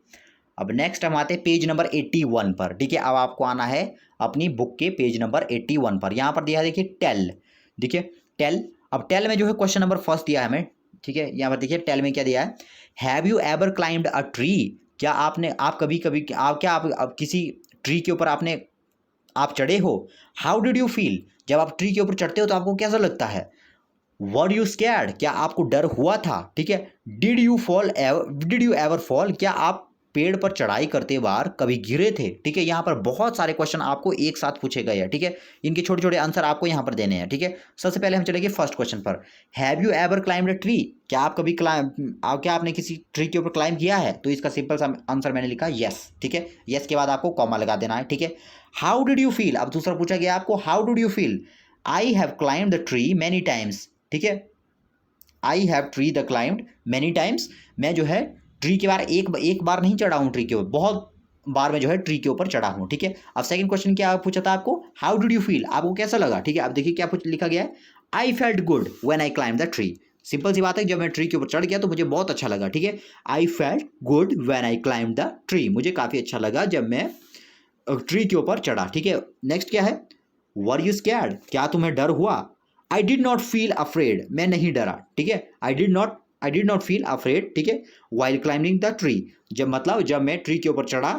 अब नेक्स्ट हम आते हैं पेज नंबर 81 पर, ठीक है। अब आपको आना है अपनी बुक के पेज नंबर 81 पर। यहाँ पर दिया है देखिए टेल, देखिए टेल। अब टेल में जो है क्वेश्चन नंबर फर्स्ट दिया है हमें, ठीक है। यहाँ पर देखिए टेल में क्या दिया है, have you ever climbed a tree, क्या आप कभी आप किसी ट्री के ऊपर आप चढ़े हो, हाउ डिड यू फील, जब आप ट्री के ऊपर चढ़ते हो तो आपको कैसा लगता है, वर यू स्कैर्ड, क्या आपको डर हुआ था, ठीक है। डिड यू एवर फॉल, क्या आप पेड़ पर चढ़ाई करते बार कभी गिरे थे, ठीक है। यहाँ पर बहुत सारे क्वेश्चन आपको एक साथ पूछे गए हैं, ठीक है। इनके छोटे छोटे आंसर आपको यहाँ पर देने हैं, ठीक है। सबसे पहले हम चलेंगे फर्स्ट क्वेश्चन पर, have you ever climbed a tree, क्या आप कभी क्या आपने किसी ट्री के ऊपर क्लाइंब किया है, तो इसका सिंपल सा आंसर मैंने लिखा यस, ठीक है। यस के बाद आपको कॉमा लगा देना है, ठीक है। हाउ डिड यू फील, अब दूसरा पूछा गया आपको, how did you feel, I have climbed the tree many times, ठीक है। I have the climbed many times, मैं जो है ट्री के बार एक बार नहीं चढ़ा हूँ ट्री के ऊपर, बहुत बार मैं जो है ट्री के ऊपर चढ़ा हूँ, ठीक है। अब सेकंड क्वेश्चन क्या पूछा था आपको, हाउ डिड यू फील, आपको कैसा लगा, ठीक है। अब देखिए क्या लिखा गया है, I felt good when I climb the tree. Simple सी बात है, जब मैं ट्री के ऊपर चढ़ गया तो मुझे बहुत अच्छा लगा, ठीक है। I felt good when I climb the tree, मुझे काफ़ी अच्छा लगा जब मैं ट्री के ऊपर चढ़ा, ठीक है। नेक्स्ट क्या है, वर यू स्कैर्ड, क्या तुम्हें डर हुआ। I did not feel afraid, मैं नहीं डरा, ठीक है। I did not feel afraid, ठीक है, वाइल क्लाइंबिंग द ट्री। जब मतलब जब मैं ट्री के ऊपर चढ़ा,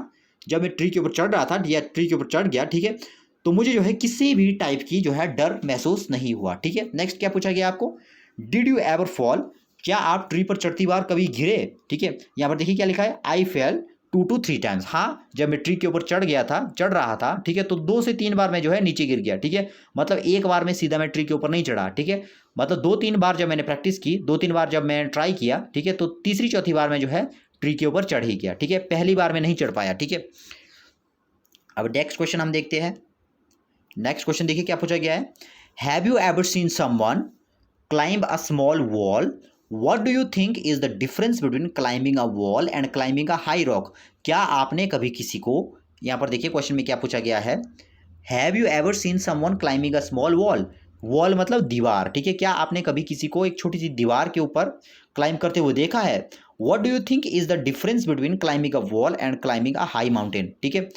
जब मैं ट्री के ऊपर चढ़ रहा था या ट्री के ऊपर चढ़ गया, ठीक है, तो मुझे जो है किसी भी टाइप की जो है डर महसूस नहीं हुआ, ठीक है। नेक्स्ट क्या पूछा गया आपको, डिड यू एवर फॉल, क्या आप ट्री पर चढ़ती बार कभी गिरे, ठीक है। यहाँ पर देखिए क्या लिखा है, आई फेल 2 to 3 टाइम्स, हाँ जब मैं ट्री के ऊपर चढ़ रहा था, ठीक है, तो 2 से 3 बार मैं जो है नीचे गिर गया, ठीक है। मतलब एक बार में सीधा मैं ट्री के ऊपर नहीं चढ़ा, ठीक है। मतलब 2-3 बार जब मैंने प्रैक्टिस की, 2-3 बार जब मैं ट्राई किया, ठीक है, तो तीसरी चौथी बार में जो है ट्री के ऊपर चढ़ ही गया, ठीक है। पहली बार में नहीं चढ़ पाया, ठीक है। अब नेक्स्ट क्वेश्चन हम देखते हैं। नेक्स्ट क्वेश्चन देखिए क्या पूछा गया है, have you ever seen someone climb a small wall, what do you think is the difference between climbing a wall and climbing a high rock. क्या आपने कभी किसी को, यहाँ पर देखिए क्वेश्चन में क्या पूछा गया है, have you ever seen someone climbing a small wall, wall मतलब दीवार, ठीक है। क्या आपने कभी किसी को एक छोटी सी दीवार के ऊपर क्लाइंब करते हुए देखा है। What do you think is the difference between climbing a wall and climbing a high mountain, ठीक है।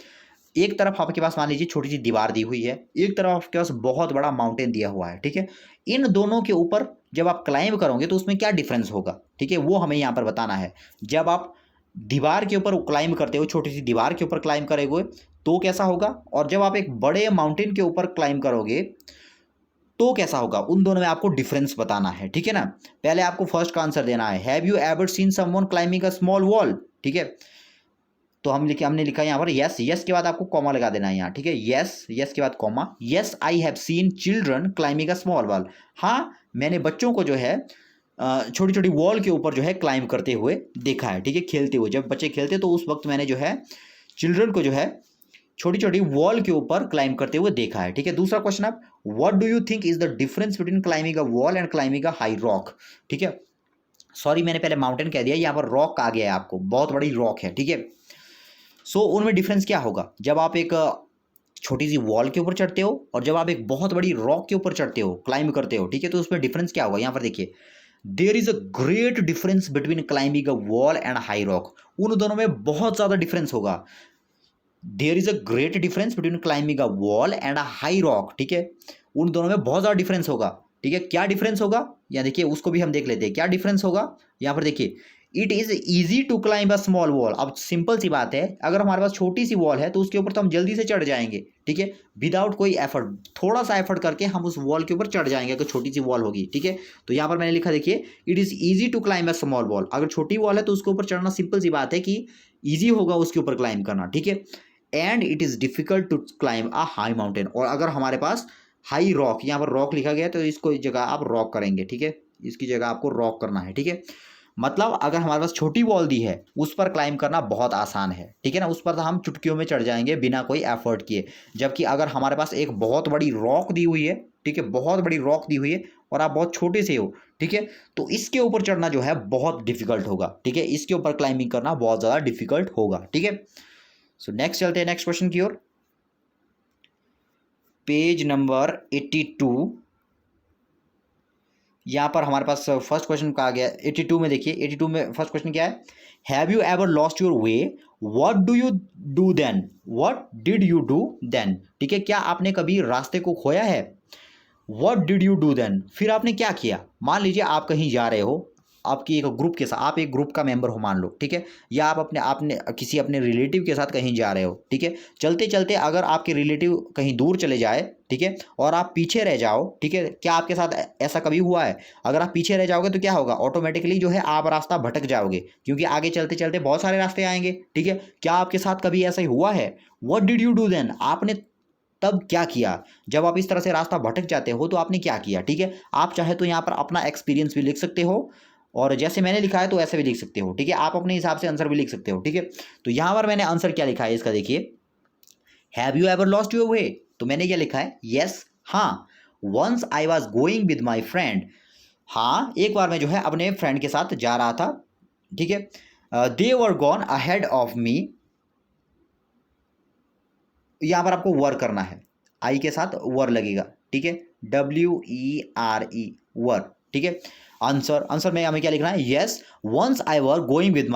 एक तरफ आपके पास मान लीजिए छोटी सी दीवार दी हुई है, एक तरफ आपके पास बहुत बड़ा माउंटेन दिया हुआ है, ठीक है। इन दोनों के ऊपर जब आप क्लाइंब करोगे तो उसमें क्या डिफरेंस होगा, ठीक है, वो हमें यहाँ पर बताना है। जब आप दीवार के ऊपर क्लाइंब करते हो, छोटी सी दीवार के ऊपर क्लाइंब करोगे तो कैसा होगा, और जब आप एक बड़े माउंटेन के ऊपर क्लाइंब करोगे तो कैसा होगा, उन दोनों में आपको डिफरेंस बताना है, ठीक है ना। पहले आपको फर्स्ट का आंसर देना है, have you ever seen someone climbing a small wall, ठीक है। तो हमने लिखा है यहाँ पर यस, यस के बाद आपको कॉमा लगा देना है यहाँ, ठीक है। यस, यस के बाद comma, yes I have scene children climbing a small wall, हाँ मैंने बच्चों को जो है छोटी छोटी वॉल के ऊपर जो है क्लाइंब करते हुए देखा है, ठीक है, खेलते हुए। जब बच्चे खेलते तो उस वक्त मैंने जो है चिल्ड्रन को जो है छोटी छोटी वॉल के ऊपर क्लाइंब करते हुए देखा है, ठीक है। दूसरा क्वेश्चन आप, what do you think is the difference between climbing a wall and climbing a high rock, ठीक है। सॉरी मैंने पहले माउंटेन कह दिया, यहाँ पर रॉक आ गया है, आपको बहुत बड़ी रॉक है, ठीक है। सो उनमें डिफरेंस क्या होगा, जब आप एक छोटी सी वॉल के ऊपर चढ़ते हो और जब आप एक बहुत बड़ी रॉक के ऊपर चढ़ते हो, क्लाइंब करते हो, ठीक है, तो उसमें डिफरेंस क्या होगा। यहाँ पर देखिए, there is a great difference between climbing a wall and high rock, उन दोनों में बहुत ज़्यादा डिफरेंस होगा। There is a great difference between climbing a wall and a high rock, ठीक है, उन दोनों में बहुत ज़्यादा डिफरेंस होगा, ठीक है। क्या डिफरेंस होगा, या देखिए उसको भी हम देख लेते हैं क्या डिफरेंस होगा। यहाँ पर देखिए, it is easy to climb a small wall, अब सिंपल सी बात है, अगर हमारे पास छोटी सी वॉल है तो उसके ऊपर तो हम जल्दी से चढ़ जाएंगे, ठीक है, विदाउट कोई एफर्ट, थोड़ा सा एफर्ट करके हम उस वॉल के ऊपर चढ़ जाएंगे अगर छोटी सी वॉल होगी, ठीक है। तो यहाँ पर मैंने लिखा देखिए, it is easy to climb a small wall, अगर छोटी वॉल है तो उसके ऊपर चढ़ना सिंपल सी बात है कि ईजी होगा उसके ऊपर क्लाइंब करना, ठीक है। And it is difficult to climb a high mountain, और अगर हमारे पास हाई रॉक, यहाँ पर रॉक लिखा गया है तो इसको इस जगह आप रॉक करेंगे, ठीक है, इसकी जगह आपको रॉक करना है, ठीक है। मतलब अगर हमारे पास छोटी वॉल दी है उस पर क्लाइंब करना बहुत आसान है, ठीक है ना, उस पर तो हम चुटकियों में चढ़ जाएंगे बिना कोई एफर्ट किए। जबकि अगर हमारे पास एक बहुत बड़ी रॉक दी हुई है, ठीक है, बहुत बड़ी रॉक दी हुई है और आप बहुत छोटे से हो, ठीक है, तो इसके ऊपर चढ़ना जो है बहुत डिफिकल्ट होगा, ठीक है, इसके ऊपर क्लाइंबिंग करना बहुत ज़्यादा डिफिकल्ट होगा, ठीक है। सो नेक्स्ट चलते हैं नेक्स्ट क्वेश्चन की ओर, पेज नंबर 82। यहाँ पर हमारे पास फर्स्ट क्वेश्चन कहा गया 82 में, देखिए 82 में फर्स्ट क्वेश्चन क्या है, have you ever lost your way, what do you do then, what did you do then, ठीक है, क्या आपने कभी रास्ते को खोया है। What did you do then, फिर आपने क्या किया। मान लीजिए आप कहीं जा रहे हो, आपकी एक ग्रुप के साथ, आप एक ग्रुप का मेंबर हो मान लो, ठीक है, या आप अपने आपने किसी अपने रिलेटिव के साथ कहीं जा रहे हो, ठीक है, चलते चलते अगर आपके रिलेटिव कहीं दूर चले जाए, ठीक है, और आप पीछे रह जाओ, ठीक है, क्या आपके साथ ऐसा कभी हुआ है। अगर आप पीछे रह जाओगे तो क्या होगा, ऑटोमेटिकली जो है आप रास्ता भटक जाओगे, क्योंकि आगे चलते चलते बहुत सारे रास्ते आएंगे, ठीक है। क्या आपके साथ कभी ऐसा ही हुआ है। What did you do then, आपने तब क्या किया, जब आप इस तरह से रास्ता भटक जाते हो तो आपने क्या किया, ठीक है। आप चाहे तो यहाँ पर अपना एक्सपीरियंस भी लिख सकते हो, और जैसे मैंने लिखा है तो ऐसे भी लिख सकते हो, ठीक है, आप अपने हिसाब से आंसर भी लिख सकते हो, ठीक है। तो यहाँ पर मैंने आंसर क्या लिखा है इसका देखिए, have you ever lost your way, तो मैंने क्या लिखा है, यस, हाँ, once I was going with my friend, हाँ एक बार मैं जो है अपने फ्रेंड के साथ जा रहा था, ठीक है। They were gone ahead of me, यहां पर आपको वर करना है, आई के साथ वर लगेगा, ठीक है, WERE वर, ठीक है। आंसर, आंसर में हमें क्या लिखना है, yes once I were going with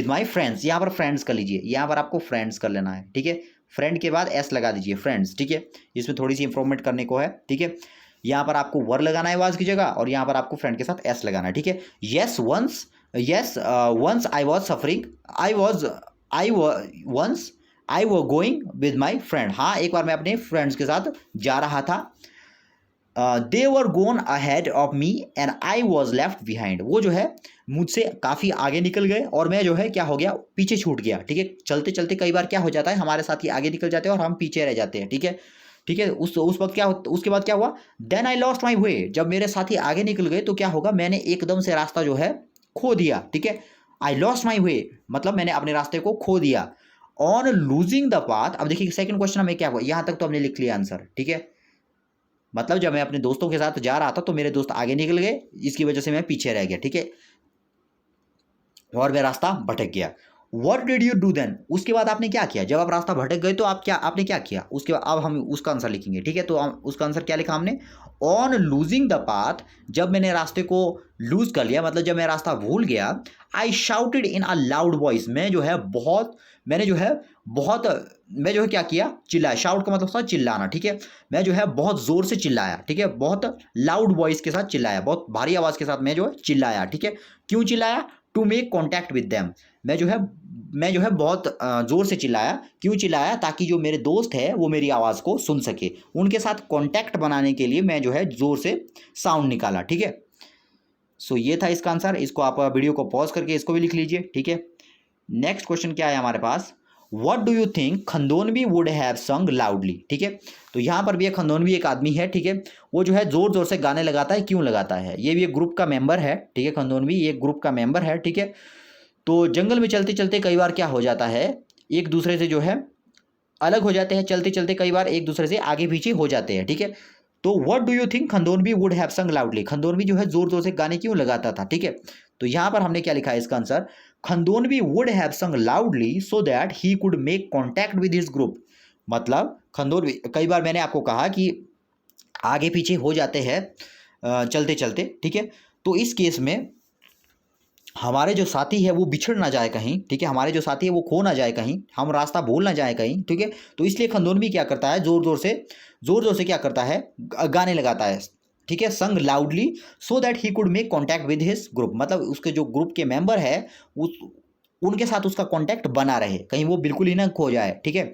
my friends, यहाँ पर फ्रेंड्स कर लीजिए, यहाँ पर आपको फ्रेंड्स कर लेना है, ठीक है, फ्रेंड के बाद एस लगा दीजिए, फ्रेंड्स, ठीक है, इसमें थोड़ी सी इंप्रूवमेंट करने को है, ठीक है। यहाँ पर आपको वर लगाना है वाज की जगह, और यहाँ पर आपको फ्रेंड के साथ एस लगाना है, ठीक है। Yes once I was suffering, I once I वो गोइंग विद माई फ्रेंड, हाँ एक बार मैं अपने फ्रेंड्स के साथ जा रहा था। They were gone ahead of me and I was left behind, वो जो है मुझसे काफ़ी आगे निकल गए और मैं जो है क्या हो गया, पीछे छूट गया, ठीक है। चलते चलते कई बार क्या हो जाता है, हमारे साथ ही आगे निकल जाते हैं और हम पीछे रह जाते हैं, ठीक है, ठीक है। उस वक्त क्या उसके बाद क्या हुआ, देन आई लॉस्ट माई वे, जब मेरे साथी आगे निकल गए तो क्या होगा, मैंने एकदम से रास्ता जो है खो दिया, ठीक है। आई लॉस्ट माई वे मतलब मैंने अपने रास्ते को खो दिया। ऑन लूजिंग द पाथ, अब देखिए सेकंड क्वेश्चन हमें क्या हुआ, यहां तक तो हमने लिख लिया आंसर, ठीक है। मतलब जब मैं अपने दोस्तों के साथ जा रहा था तो मेरे दोस्त आगे निकल गए, इसकी वजह से मैं पीछे रह गया, ठीक है, और मैं रास्ता भटक गया। What did you do then, उसके बाद आपने क्या किया, जब आप रास्ता भटक गए तो आपने क्या किया, उसके बाद अब हम उसका आंसर लिखेंगे, ठीक है। तो उसका आंसर क्या लिखा हमने, ऑन लूजिंग द पाथ, जब मैंने रास्ते को लूज कर लिया मतलब जब मैं रास्ता भूल गया, I shouted in a loud voice, मैं जो है क्या किया, चिल्लाया, शाउट का मतलब था चिल्लाना, ठीक है। मैं जो है बहुत जोर से चिल्लाया, ठीक है, बहुत लाउड वॉइस के साथ चिल्लाया, बहुत भारी आवाज के साथ मैं जो है चिल्लाया, ठीक है। क्यों चिल्लाया, to make contact with them, मैं जो है बहुत ज़ोर से चिल्लाया, क्यों चिल्लाया, ताकि जो मेरे दोस्त है वो मेरी आवाज़ को सुन सके, उनके साथ कॉन्टैक्ट बनाने के लिए मैं जो है ज़ोर से साउंड निकाला, ठीक है। सो ये था इसका आंसर, इसको आप वीडियो को पॉज करके इसको भी लिख लीजिए, ठीक है। नेक्स्ट क्वेश्चन क्या है हमारे पास, what do you think Khandonvi would have sung loudly, ठीक है। तो यहाँ पर भी एक खंदोनवी एक आदमी है, ठीक है, वो जो है जोर जोर से गाने लगाता है, क्यों लगाता है, ये भी एक ग्रुप का मेंबर है, ठीक है, खंदोनवी एक ग्रुप का मेंबर है, ठीक है। तो जंगल में चलते चलते कई बार क्या हो जाता है, एक दूसरे से जो है अलग हो जाते हैं, चलते चलते कई बार एक दूसरे से आगे पीछे हो जाते हैं, ठीक है। तो what do you think Khandonvi would have sung loudly, Khandonvi जो है जोर जोर से गाने क्यों लगाता था, ठीक है। तो यहां पर हमने क्या लिखा है इसका answer, Khandonvi would have sung loudly so that he could make contact with his group, मतलब खंदोनवी, कई बार मैंने आपको कहा कि आगे पीछे हो जाते हैं चलते चलते, ठीक है। तो इस केस में हमारे जो साथी है वो बिछड़ ना जाए कहीं, ठीक है, हमारे जो साथी है वो खो ना जाए कहीं, हम रास्ता भूल ना जाए कहीं, ठीक है। तो इसलिए खंदोनवी क्या करता है, जोर जोर से क्या करता है, गाने लगाता है, ठीक है, संग loudly so that he could make contact with his group, मतलब उसके जो ग्रुप के मेंबर है उस उनके साथ उसका कॉन्टैक्ट बना रहे, कहीं वो बिल्कुल ही ना खो जाए, ठीक है।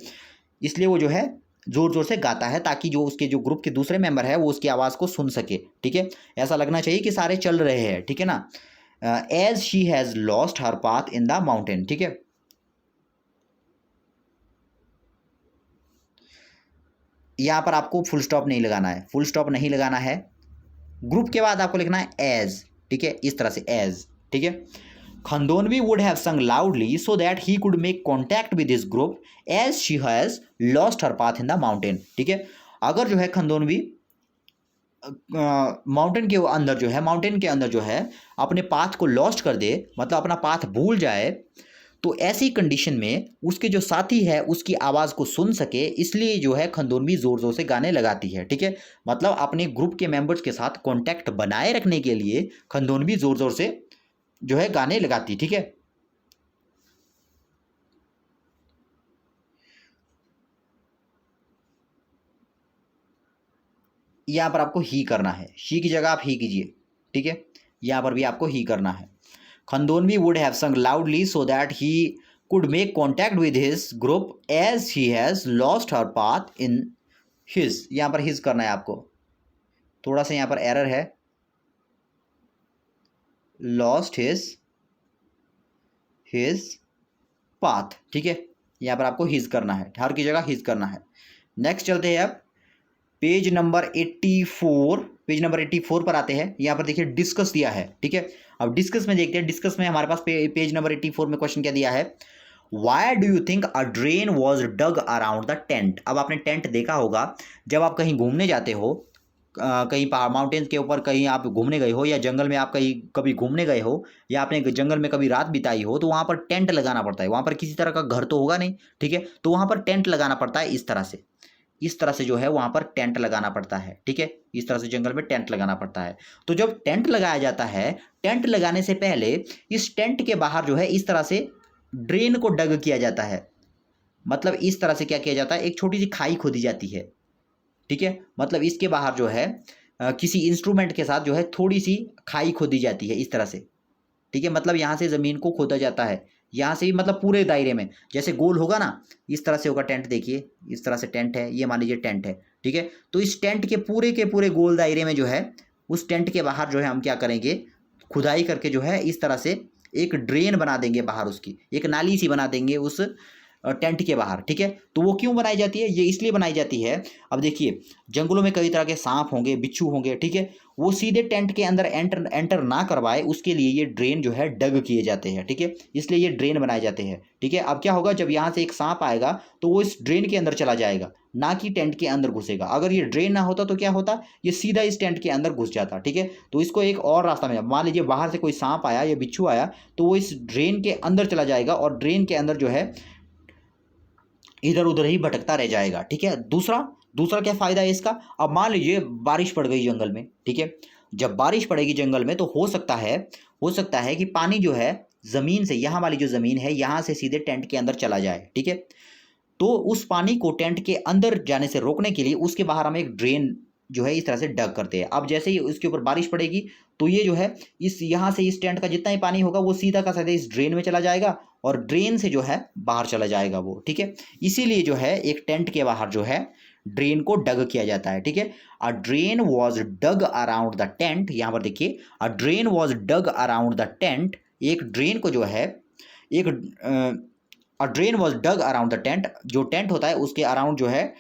इसलिए वो जो है जोर जोर से गाता है ताकि जो उसके जो ग्रुप के दूसरे मेंबर है वो उसकी आवाज़ को सुन सके, ठीक है। ऐसा लगना चाहिए कि सारे चल रहे हैं, ठीक है ना। As she has lost her path in the mountain, ठीक है। यहाँ पर आपको फुल स्टॉप नहीं लगाना है, फुल स्टॉप नहीं लगाना है, ग्रुप के बाद आपको लिखना है एज, ठीक है, इस तरह से एज, ठीक है। Khandonvi would have sung loudly so that he could make contact with his group as she has lost her path in the mountain, ठीक है। अगर जो है खंदोनवी माउंटेन के अंदर जो है अपने पाथ को लॉस्ट कर दे, मतलब अपना पाथ भूल जाए, तो ऐसी कंडीशन में उसके जो साथी है उसकी आवाज़ को सुन सके, इसलिए जो है खंदोनवी ज़ोर ज़ोर से गाने लगाती है, ठीक है। मतलब अपने ग्रुप के मेंबर्स के साथ कांटेक्ट बनाए रखने के लिए खंदोनवी ज़ोर ज़ोर से जो है गाने लगाती, ठीक है। यहाँ पर आपको ही करना है, शी की जगह आप ही कीजिए, ठीक है। यहाँ पर भी आपको ही करना है। Khandonvi would have sung loudly so that he could make contact with his group as he has lost her path in his, यहाँ पर हिज करना है आपको, थोड़ा सा यहाँ पर एरर है, लॉस्ट हिज पाथ, ठीक है। यहाँ पर आपको हिज करना है, हर की जगह हिज करना है। नेक्स्ट चलते हैं अब पेज नंबर 84 पर आते हैं। यहाँ पर देखिए डिस्कस दिया है, ठीक है। अब डिस्कस में देखते हैं, डिस्कस में हमारे पास पेज नंबर 84 में क्वेश्चन क्या दिया है, why do you think a drain was dug around the tent. अब आपने टेंट देखा होगा, जब आप कहीं घूमने जाते हो कहीं पहाड़ माउंटेन्स के ऊपर कहीं आप घूमने गए हो, या जंगल में आप कहीं कभी घूमने गए हो, या आपने जंगल में कभी रात बिताई हो, तो वहाँ पर टेंट लगाना पड़ता है। वहाँ पर किसी तरह का घर तो होगा नहीं, ठीक है, तो वहाँ पर टेंट लगाना पड़ता है इस तरह से जो है वहाँ पर टेंट लगाना पड़ता है, ठीक है, इस तरह से जंगल में टेंट लगाना पड़ता है। तो जब टेंट लगाया जाता है, टेंट लगाने से पहले इस टेंट के बाहर जो है इस तरह से ड्रेन को डग किया जाता है। मतलब इस तरह से क्या किया जाता है, एक छोटी सी खाई खोदी जाती है, ठीक है, मतलब इसके बाहर जो है किसी इंस्ट्रूमेंट के साथ जो है थोड़ी सी खाई खोदी जाती है इस तरह से, ठीक है, मतलब यहाँ से ज़मीन को खोदा जाता है, यहाँ से भी मतलब पूरे दायरे में, जैसे गोल होगा ना, इस तरह से होगा टेंट। देखिए इस तरह से टेंट है, ये मान लीजिए टेंट है, ठीक है, तो इस टेंट के पूरे गोल दायरे में जो है उस टेंट के बाहर जो है हम क्या करेंगे, खुदाई करके जो है इस तरह से एक ड्रेन बना देंगे बाहर, उसकी एक नाली सी बना देंगे उस टेंट के बाहर, ठीक है। तो वो क्यों बनाई जाती है, ये इसलिए बनाई जाती है, अब देखिए जंगलों में कई तरह के सांप होंगे, बिच्छू होंगे, ठीक है, वो सीधे टेंट के अंदर एंटर ना करवाए, उसके लिए ये ड्रेन जो है डग किए जाते हैं, ठीक है, इसलिए ये ड्रेन बनाए जाते हैं, ठीक है। अब क्या होगा, जब यहाँ से एक सांप आएगा तो वो इस ड्रेन के अंदर चला जाएगा, ना कि टेंट के अंदर घुसेगा। अगर ये ड्रेन ना होता तो क्या होता, ये सीधा इस टेंट के अंदर घुस जाता, ठीक है। तो इसको एक और रास्ता मिला, मान लीजिए बाहर से कोई सांप आया या बिच्छू आया तो वो इस ड्रेन के अंदर चला जाएगा और ड्रेन के अंदर जो है इधर उधर ही भटकता रह जाएगा, ठीक है। दूसरा क्या फ़ायदा है इसका, अब मान लीजिए बारिश पड़ गई जंगल में, ठीक है, जब बारिश पड़ेगी जंगल में तो हो सकता है कि पानी जो है ज़मीन से, यहाँ वाली जो ज़मीन है यहाँ से सीधे टेंट के अंदर चला जाए, ठीक है। तो उस पानी को टेंट के अंदर जाने से रोकने के लिए उसके बाहर हम एक ड्रेन जो है इस तरह से डग करते हैं। अब जैसे ही उसके ऊपर बारिश पड़ेगी तो ये जो है इस यहाँ से इस टेंट का जितना ही पानी होगा वो सीधा का सीधा इस ड्रेन में चला जाएगा और ड्रेन से जो है बाहर चला जाएगा वो, ठीक है। इसीलिए जो है एक टेंट के बाहर जो है ड्रेन को डग किया जाता है, ठीक है। A drain was dug around the tent, यहाँ पर देखिए a drain was dug around the tent, एक ड्रेन को जो है एक a drain was dug around the tent, जो टेंट होता है उसके अराउंड जो है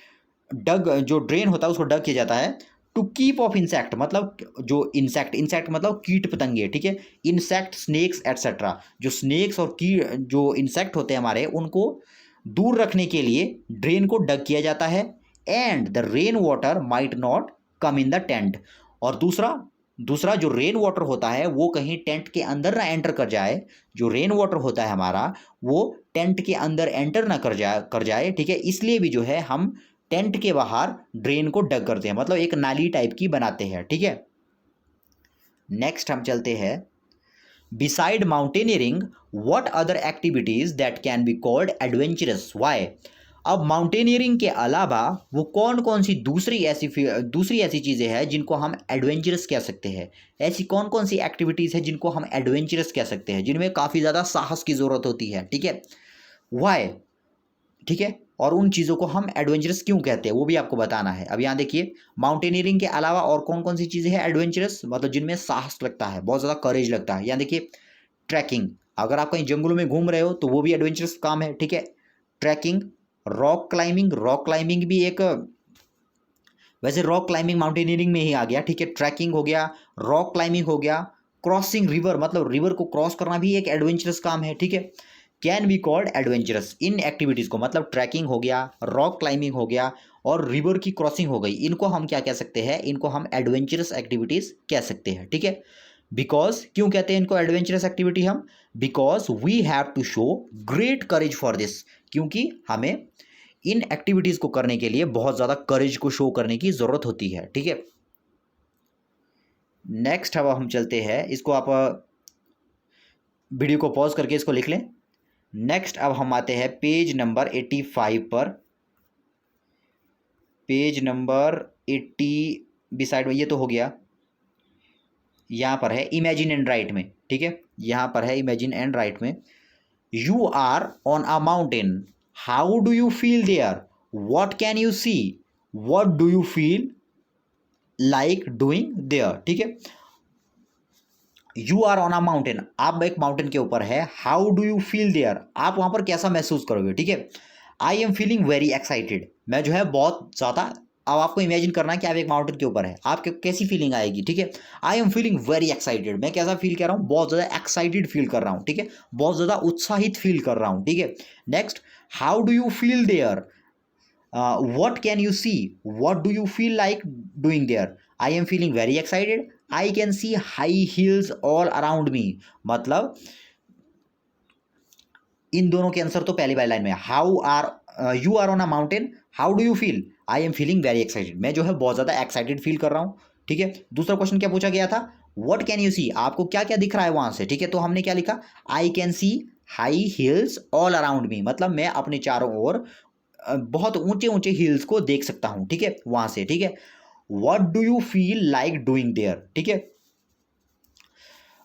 डग, जो ड्रेन होता है उसको डग किया जाता है। टू कीप ऑफ इंसेक्ट, मतलब जो इंसेक्ट मतलब कीट पतंगे, ठीक है, इंसेक्ट स्नेक्स एट्सेट्रा, जो स्नेक्स और की जो इंसेक्ट होते हैं हमारे उनको दूर रखने के लिए ड्रेन को डग किया जाता है। And the rain water might not come in the tent, और दूसरा जो रेन वाटर होता है वो कहीं टेंट के अंदर ना एंटर कर जाए, जो रेन वाटर होता है हमारा वो टेंट के अंदर एंटर ना कर जाए, ठीक है, इसलिए भी जो है हम टेंट के बाहर ड्रेन को डग करते हैं, मतलब एक नाली टाइप की बनाते हैं, ठीक है। नेक्स्ट हम चलते हैं, beside mountaineering what other activities that can be called adventurous, why. अब माउंटेनियरिंग के अलावा वो कौन कौन सी दूसरी ऐसी चीज़ें हैं जिनको हम एडवेंचरस कह सकते हैं, ऐसी कौन कौन सी एक्टिविटीज़ है जिनको हम एडवेंचरस कह सकते हैं, जिनमें काफ़ी ज़्यादा साहस की ज़रूरत होती है, ठीक है, व्हाई, ठीक है, और उन चीज़ों को हम एडवेंचरस क्यों कहते हैं वो भी आपको बताना है। अब यहाँ देखिए माउंटेनियरिंग के अलावा और कौन कौन सी चीज़ें हैं एडवेंचरस, मतलब जिनमें साहस लगता है, बहुत ज़्यादा करेज लगता है। यहाँ देखिए ट्रैकिंग, अगर आप कहीं जंगलों में घूम रहे हो तो वो भी एडवेंचरस काम है, ठीक है। ट्रैकिंग, रॉक क्लाइंबिंग भी एक, वैसे रॉक क्लाइंबिंग माउंटेनियरिंग में ही आ गया, ठीक है, ट्रैकिंग हो गया, रॉक क्लाइंबिंग हो गया, क्रॉसिंग रिवर, मतलब रिवर को क्रॉस करना भी एक एडवेंचरस काम है, ठीक है। Can be called adventurous, in activities को, मतलब ट्रैकिंग हो गया, रॉक क्लाइंबिंग हो गया और रिवर की क्रॉसिंग हो गई, इनको हम क्या कह सकते हैं, इनको हम एडवेंचरस एक्टिविटीज़ कह सकते हैं, ठीक है। बिकॉज, क्यों कहते हैं इनको एडवेंचरस एक्टिविटी हम, because we have to show great courage for this, क्योंकि हमें इन एक्टिविटीज़ को करने के लिए बहुत ज़्यादा करेज को शो करने की ज़रूरत होती है, ठीक है। नेक्स्ट अब हम चलते हैं, इसको आप वीडियो को पॉज करके इसको लिख लें। नेक्स्ट अब हम आते हैं पेज नंबर 85 पर, पेज नंबर 80 बिसाइड में, ये तो हो गया, यहाँ पर है इमेजिन एंड राइट में, ठीक है, यहाँ पर है इमेजिन एंड राइट में, you are on a mountain, how do you feel there, what can you see, what do you feel like doing there, ठीक है। You are on a mountain, आप एक माउंटेन के ऊपर है, how do you feel there, आप वहाँ पर कैसा महसूस करोगे, ठीक है। I am feeling very excited, मैं जो है बहुत ज़्यादा, अब आपको इमेजिन करना है कि आप एक माउंटेन के ऊपर है, आपके कैसी फीलिंग आएगी, ठीक है। I am feeling very excited, मैं कैसा फील कर रहा हूँ, बहुत ज़्यादा एक्साइटेड फील कर रहा हूँ, ठीक है, बहुत ज़्यादा उत्साहित फील कर रहा हूँ, ठीक है। Next, how do you feel there, what can you see? What do you feel like doing there? I am feeling very excited. I can see high hills all around me. मतलब इन दोनों के answer तो पहली वाली line में, how are you are on a mountain, how do you feel? I am feeling very excited, मैं जो है बहुत ज़्यादा एक्साइटेड फील कर रहा हूँ। ठीक है, दूसरा क्वेश्चन क्या पूछा गया था? व्हाट कैन यू सी, आपको क्या क्या दिख रहा है वहां से? ठीक है, तो हमने क्या लिखा? I can see high heels all around me, मतलब मैं अपने चारों ओर बहुत ऊंचे ऊंचे हिल्स को देख सकता हूँ। ठीक है, वहां से। ठीक है, what do you feel like doing there? ठीक है,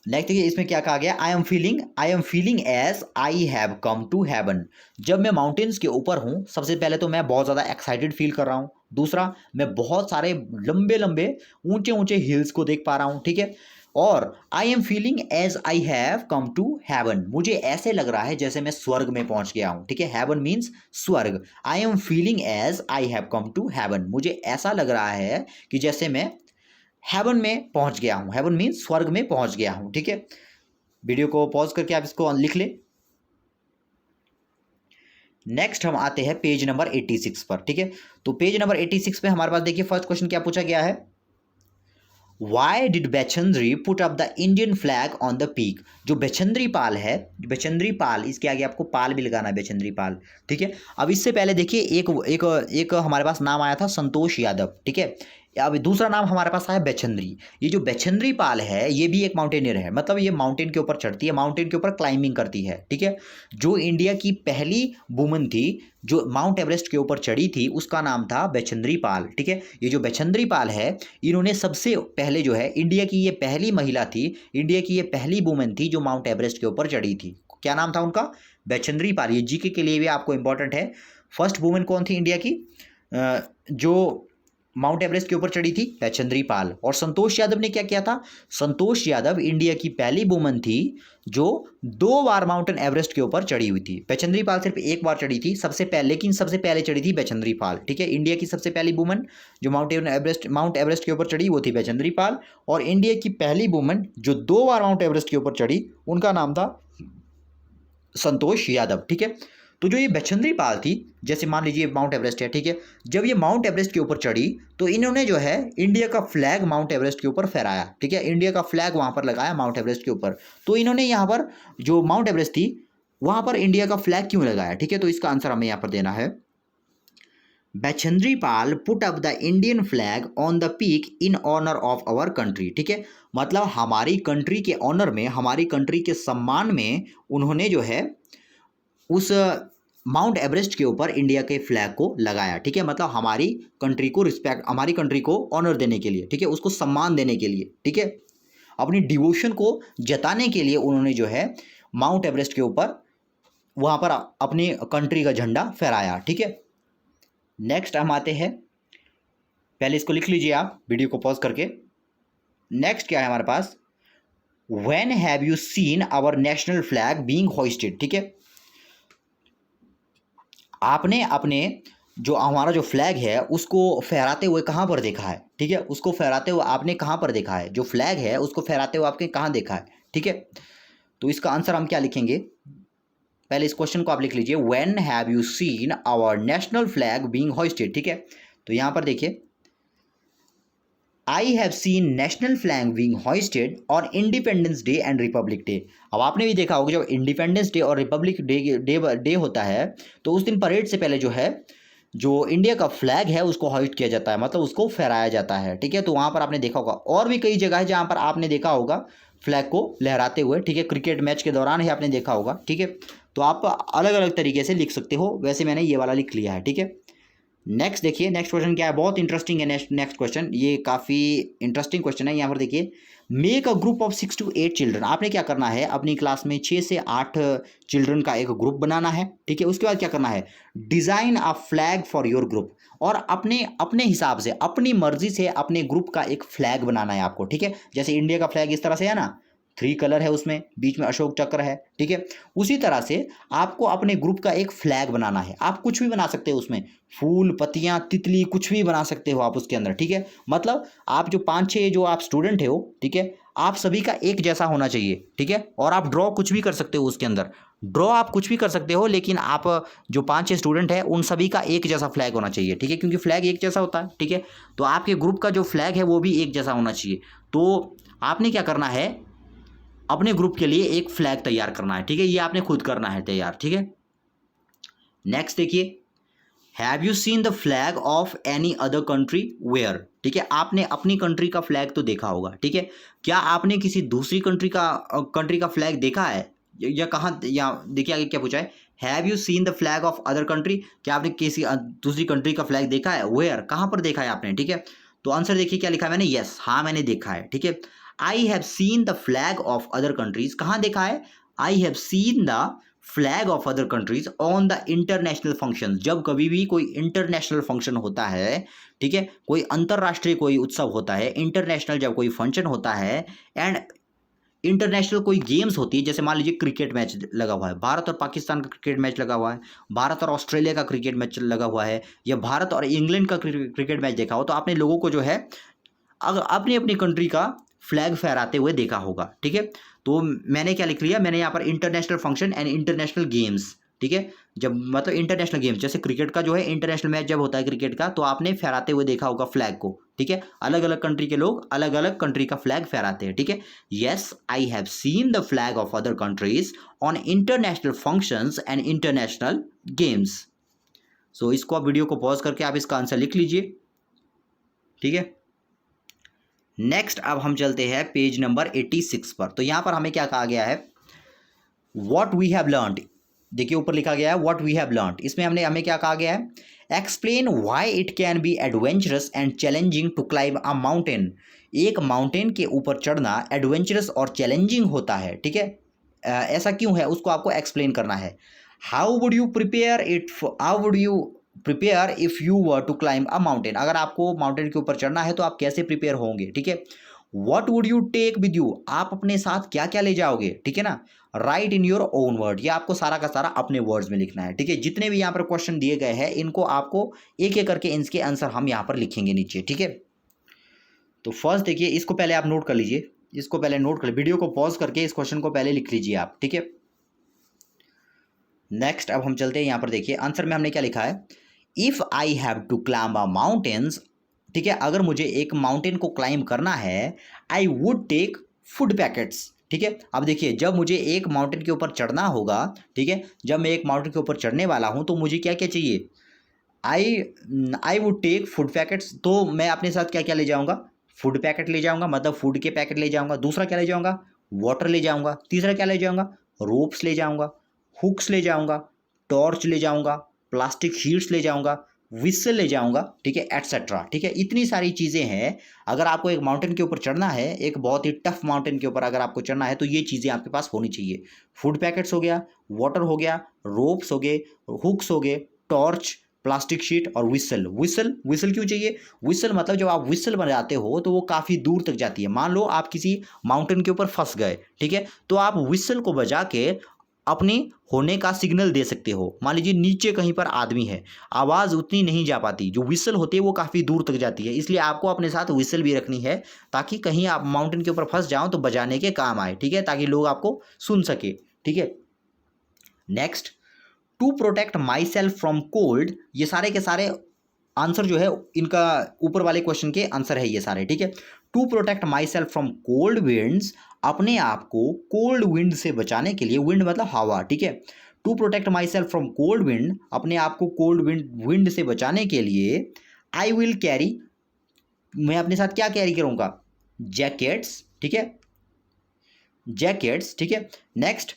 नेक्स्ट देखिए इसमें क्या कहा गया? I am feeling as I have come to heaven. जब मैं माउंटेन्स के ऊपर हूँ, सबसे पहले तो मैं बहुत ज़्यादा एक्साइटेड फील कर रहा हूँ। दूसरा, मैं बहुत सारे लंबे लंबे ऊंचे ऊंचे हिल्स को देख पा रहा हूँ। ठीक है, और I am feeling as I have come to heaven, मुझे ऐसे लग रहा है जैसे मैं स्वर्ग में पहुंच गया हूँ। ठीक है, हेवन मीन्स स्वर्ग। I am feeling as I have come to heaven, मुझे ऐसा लग रहा है कि जैसे मैं हेवन में पहुंच गया हूं। हेवन मीन्स स्वर्ग में पहुंच गया हूं। ठीक है, वीडियो को पॉज करके आप इसको लिख ले। नेक्स्ट हम आते हैं पेज नंबर 86 पर। ठीक है, तो पेज नंबर 86 पे हमारे पास देखिए फर्स्ट क्वेश्चन क्या पूछा गया है? Why did Bachendri put up the Indian flag on the peak? जो बेचंद्री पाल है, बेचंद्री पाल, इसके आगे आपको पाल भी लगाना है, बेचंद्री पाल। ठीक है, अब इससे पहले देखिए एक एक एक हमारे पास नाम आया था संतोष यादव। ठीक है, अब दूसरा नाम हमारे पास आया बेचंद्री। ये जो बेचंद्री पाल है ये भी एक माउंटेनियर है, मतलब ये माउंटेन के ऊपर चढ़ती है, माउंटेन के ऊपर क्लाइंबिंग करती है। ठीक है, जो इंडिया की पहली वुमन थी जो माउंट एवरेस्ट के ऊपर चढ़ी थी, उसका नाम था बेचंद्री पाल। ठीक है, ये जो बेचंद्री पाल है, इन्होंने सबसे पहले जो है इंडिया की ये पहली महिला थी, इंडिया की ये पहली वुमन थी जो माउंट एवरेस्ट के ऊपर चढ़ी थी। क्या नाम था उनका? बेचंद्री पाल। ये जीके के लिए भी आपको इंपॉर्टेंट है। फर्स्ट वुमन कौन थी इंडिया की जो माउंट एवरेस्ट के ऊपर चढ़ी थी? बेचंद्री पाल। और संतोष यादव ने क्या किया था? संतोष यादव इंडिया की पहली वुमन थी जो 2 बार माउंटेन एवरेस्ट के ऊपर चढ़ी हुई थी। बेचंद्री पाल सिर्फ 1 बार चढ़ी थी सबसे पहले, लेकिन सबसे पहले चढ़ी थी बेचंद्री पाल। ठीक है, इंडिया की सबसे पहली वुमन जो माउंट एवरेस्ट के ऊपर चढ़ी वो थी बेचंद्री पाल, और इंडिया की पहली वुमन जो 2 बार माउंट एवरेस्ट के ऊपर चढ़ी उनका नाम था संतोष यादव। ठीक है, तो जो ये बेचंद्री पाल थी, जैसे मान लीजिए माउंट एवरेस्ट है। ठीक है, जब ये माउंट एवरेस्ट के ऊपर चढ़ी तो इन्होंने जो है इंडिया का फ्लैग माउंट एवरेस्ट के ऊपर फहराया। ठीक है, इंडिया का फ्लैग वहां पर लगाया माउंट एवरेस्ट के ऊपर। तो इन्होंने यहाँ पर जो माउंट एवरेस्ट थी वहां पर इंडिया का फ्लैग क्यों लगाया? ठीक है, तो इसका आंसर हमें यहाँ पर देना है, Bachendri Pal put up the Indian flag on the peak in honour of our country. ठीक है, मतलब हमारी कंट्री के ऑनर में, हमारी कंट्री के सम्मान में उन्होंने जो है उस माउंट एवरेस्ट के ऊपर इंडिया के फ्लैग को लगाया। ठीक है, मतलब हमारी कंट्री को रिस्पेक्ट, हमारी कंट्री को ऑनर देने के लिए, ठीक है, उसको सम्मान देने के लिए, ठीक है, अपनी डिवोशन को जताने के लिए उन्होंने जो है माउंट एवरेस्ट के ऊपर वहाँ पर अपनी कंट्री का झंडा फहराया। ठीक है, नेक्स्ट हम आते हैं, पहले इसको लिख लीजिए आप वीडियो को पॉज करके। नेक्स्ट क्या है हमारे पास? When have you seen our national flag being hoisted? ठीक है, आपने अपने जो हमारा जो फ्लैग है उसको फहराते हुए कहाँ पर देखा है? ठीक है, उसको फहराते हुए आपने कहाँ पर देखा है? जो फ्लैग है उसको फहराते हुए आपने कहाँ देखा है? ठीक है, तो इसका आंसर हम क्या लिखेंगे? पहले इस क्वेश्चन को आप लिख लीजिए, when have you seen our national flag being hoisted? ठीक है, तो यहाँ पर देखिए, I have seen national flag being hoisted on Independence Day and Republic Day. अब आपने भी देखा होगा जब इंडिपेंडेंस डे और रिपब्लिक डे होता है तो उस दिन परेड से पहले जो है जो इंडिया का फ्लैग है उसको होइस्ट किया जाता है, मतलब उसको फहराया जाता है। ठीक है, तो वहाँ पर आपने देखा होगा, और भी कई जगह है जहाँ पर आपने देखा होगा फ्लैग को लहराते हुए। ठीक है, क्रिकेट मैच के दौरान ही आपने देखा होगा। ठीक है, तो आप अलग अलग तरीके से लिख सकते हो, वैसे मैंने ये वाला लिख लिया है। ठीक है, नेक्स्ट देखिए, नेक्स्ट क्वेश्चन क्या है? बहुत इंटरेस्टिंग है नेक्स्ट क्वेश्चन, ये काफ़ी इंटरेस्टिंग क्वेश्चन है। यहाँ पर देखिए, make a group of 6 to 8 children. आपने क्या करना है, अपनी क्लास में 6 से 8 चिल्ड्रन का एक ग्रुप बनाना है। ठीक है, उसके बाद क्या करना है, design a flag for your group, और अपने अपने हिसाब से, अपनी मर्जी से अपने ग्रुप का एक फ्लैग बनाना है आपको। ठीक है, जैसे इंडिया का फ्लैग इस तरह से है ना, 3 कलर है, उसमें बीच में अशोक चक्र है। ठीक है, उसी तरह से आपको अपने ग्रुप का एक फ्लैग बनाना है। आप कुछ भी बना सकते हो उसमें, फूल, पत्तियां, तितली, कुछ भी बना सकते हो आप उसके अंदर। ठीक है, मतलब आप जो 5-6 जो आप स्टूडेंट हो, ठीक है, आप सभी का एक जैसा होना चाहिए, ठीक है। और आप ड्रॉ कुछ भी कर सकते हो उसके अंदर, ड्रॉ आप कुछ भी कर सकते हो, लेकिन आप जो 5-6 स्टूडेंट हैं उन सभी का एक जैसा फ्लैग होना चाहिए, ठीक है, क्योंकि फ्लैग एक जैसा होता है, ठीक है। तो आपके ग्रुप का जो फ्लैग है वो भी एक जैसा होना चाहिए। तो आपने क्या करना है, अपने ग्रुप के लिए एक फ्लैग तैयार करना है, ठीक है, ये आपने खुद करना है तैयार, ठीक है। नेक्स्ट देखिए, have you seen the flag of any other country where, ठीक है, आपने अपनी कंट्री का फ्लैग तो देखा होगा, ठीक है। क्या आपने किसी दूसरी कंट्री का फ्लैग देखा है, या कहाँ, या देखिए आगे क्या पूछा है, have you seen the flag of other country, क्या आपने किसी दूसरी कंट्री का फ्लैग देखा है, वेयर, कहाँ पर देखा है आपने, ठीक है। तो आंसर देखिए क्या लिखा है मैंने, यस, हाँ मैंने देखा है, ठीक है। I have seen the flag of other countries, कहाँ देखा है, I have seen the flag of other countries on the international function, जब कभी भी कोई इंटरनेशनल फंक्शन होता है, ठीक है, कोई अंतरराष्ट्रीय कोई उत्सव होता है, इंटरनेशनल जब कोई फंक्शन होता है, एंड इंटरनेशनल कोई गेम्स होती है, जैसे मान लीजिए क्रिकेट मैच लगा हुआ है, भारत और पाकिस्तान का क्रिकेट मैच लगा हुआ है, भारत और ऑस्ट्रेलिया का क्रिकेट मैच लगा हुआ है, या भारत और इंग्लैंड का क्रिकेट मैच देखा हो, तो आपने लोगों को जो है अगर अपनी अपनी कंट्री का फ्लैग फहराते हुए देखा होगा, ठीक है। तो मैंने क्या लिख लिया, मैंने यहाँ पर international function and international games, ठीक है, जब मतलब इंटरनेशनल गेम्स, जैसे क्रिकेट का जो है इंटरनेशनल मैच जब होता है क्रिकेट का, तो आपने फहराते हुए देखा होगा फ्लैग को, ठीक है। अलग अलग कंट्री के लोग अलग अलग कंट्री का फ्लैग फहराते हैं, ठीक है। Yes, I have seen the flag of other countries on international functions and international games. So इसको आप वीडियो को पॉज करके आप इसका आंसर लिख लीजिए, ठीक है। नेक्स्ट अब हम चलते हैं पेज नंबर 86 पर। तो यहाँ पर हमें क्या कहा गया है, व्हाट वी हैव लर्नड, देखिए ऊपर लिखा गया है व्हाट वी हैव लर्नड, इसमें हमें क्या कहा गया है, explain why it can be adventurous and challenging to climb a mountain, एक माउंटेन के ऊपर चढ़ना एडवेंचरस और चैलेंजिंग होता है, ठीक है। ऐसा क्यों है उसको आपको एक्सप्लेन करना है। How would you prepare if you were to climb a mountain, अगर आपको माउंटेन के ऊपर चढ़ना है तो आप कैसे प्रिपेयर होंगे, ठीक है। What would you take with you, आप अपने साथ क्या क्या ले जाओगे, ठीक है ना। Right in your own word, ये आपको सारा का सारा अपने वर्ड्स में लिखना है, ठीक है। जितने भी यहाँ पर क्वेश्चन दिए गए हैं इनको आपको एक एक करके इनके आंसर हम यहाँ पर लिखेंगे नीचे, ठीक है। तो फर्स्ट देखिए, इसको पहले आप नोट कर लीजिए, इसको पहले नोट कर, वीडियो को पॉज करके इस क्वेश्चन को पहले लिख लीजिए आप, ठीक है। नेक्स्ट अब हम चलते हैं यहाँ पर, देखिए आंसर में हमने क्या लिखा है, if I have to climb a mountains, ठीक है, अगर मुझे एक माउंटेन को क्लाइंब करना है, I would take food packets, ठीक है। अब देखिए जब मुझे एक माउंटेन के ऊपर चढ़ना होगा, ठीक है, जब मैं एक माउंटेन के ऊपर चढ़ने वाला हूँ तो मुझे क्या क्या चाहिए, I I would take food packets, तो मैं अपने साथ क्या क्या ले जाऊँगा, फूड पैकेट ले जाऊँगा, मतलब फूड के पैकेट ले जाऊँगा, दूसरा क्या ले जाऊँगा, वाटर ले जाऊँगा, तीसरा क्या ले जाऊँगा, रोप्स ले जाऊँगा, हुक्स ले जाऊँगा, टॉर्च ले जाऊँगा, प्लास्टिक शीट्स ले जाऊँगा, व्हिसल ले जाऊँगा, ठीक है, एटसेट्रा, ठीक है। इतनी सारी चीज़ें हैं, अगर आपको एक माउंटेन के ऊपर चढ़ना है, एक बहुत ही टफ माउंटेन के ऊपर अगर आपको चढ़ना है, तो ये चीज़ें आपके पास होनी चाहिए। फूड पैकेट्स हो गया, वाटर हो गया, रोप्स हो गए, हुक्स हो गए, टॉर्च, प्लास्टिक शीट और व्हिसल। व्हिसल क्यों चाहिए, व्हिसल मतलब जब आप व्हिसल बजाते हो तो वो काफ़ी दूर तक जाती है। मान लो आप किसी माउंटेन के ऊपर फंस गए, ठीक है, तो आप व्हिसल को बजा के अपनी होने का सिग्नल दे सकते हो। मान लीजिए नीचे कहीं पर आदमी है, आवाज़ उतनी नहीं जा पाती, जो व्हिसल होती है वो काफ़ी दूर तक जाती है, इसलिए आपको अपने साथ व्हिसल भी रखनी है, ताकि कहीं आप माउंटेन के ऊपर फंस जाओ तो बजाने के काम आए, ठीक है, ताकि लोग आपको सुन सके, ठीक है। Next, to protect myself from cold, ये सारे के सारे आंसर जो है इनका ऊपर वाले क्वेश्चन के आंसर है ये सारे, ठीक है। To protect myself from cold winds, अपने आप को कोल्ड विंड से बचाने के लिए, विंड मतलब हवा, ठीक है। To protect myself from cold wind, अपने आप को कोल्ड विंड से बचाने के लिए, आई विल कैरी, मैं अपने साथ क्या कैरी करूँगा, जैकेट्स, ठीक है, जैकेट्स, ठीक है। नेक्स्ट,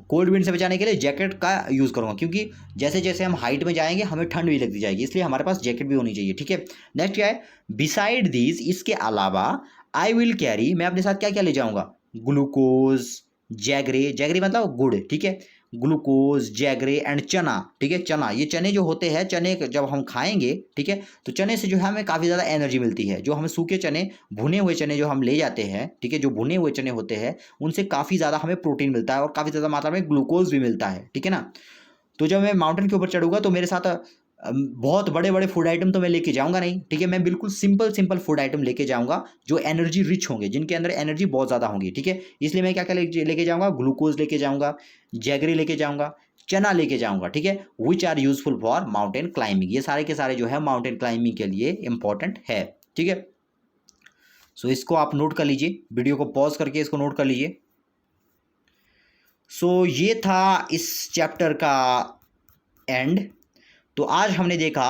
कोल्ड विंड से बचाने के लिए जैकेट का यूज़ करूँगा, क्योंकि जैसे जैसे हम हाइट में जाएंगे हमें ठंड भी लगती जाएगी, इसलिए हमारे पास जैकेट भी होनी चाहिए, ठीक है। नेक्स्ट क्या है, बिसाइड दीज, इसके अलावा, आई विल कैरी, मैं अपने साथ क्या क्या ले जाऊँगा, ग्लूकोज, जैगरे, जैगरे मतलब गुड़, ठीक है, ग्लूकोज, जैगरे एंड चना, ठीक है। चना, ये चने जो होते हैं, चने जब हम खाएंगे, ठीक है, तो चने से जो है हमें काफ़ी ज़्यादा एनर्जी मिलती है। जो हमें सूखे चने, भुने हुए चने जो हम ले जाते हैं, ठीक है, जो भुने हुए चने होते हैं उनसे काफ़ी ज़्यादा हमें प्रोटीन मिलता है और काफ़ी ज़्यादा मात्रा में ग्लूकोज भी मिलता है, ठीक है ना। तो जब मैं माउंटेन के ऊपर चढ़ूँगा तो मेरे साथ बहुत बड़े बड़े फूड आइटम तो मैं लेके जाऊंगा नहीं, ठीक है। मैं बिल्कुल सिंपल सिंपल फूड आइटम लेके जाऊंगा जो एनर्जी रिच होंगे, जिनके अंदर एनर्जी बहुत ज़्यादा होंगी, ठीक है। इसलिए मैं क्या क्या लेके जाऊंगा, ग्लूकोज लेके जाऊंगा, जैगरी लेके जाऊंगा, चना लेके जाऊंगा, ठीक है। Which are useful for mountain climbing, ये सारे के सारे जो है माउंटेन क्लाइंबिंग के लिए इंपॉर्टेंट है, ठीक है। सो इसको आप नोट कर लीजिए, वीडियो को पॉज करके इसको नोट कर लीजिए। सो ये था इस चैप्टर का एंड। तो आज हमने देखा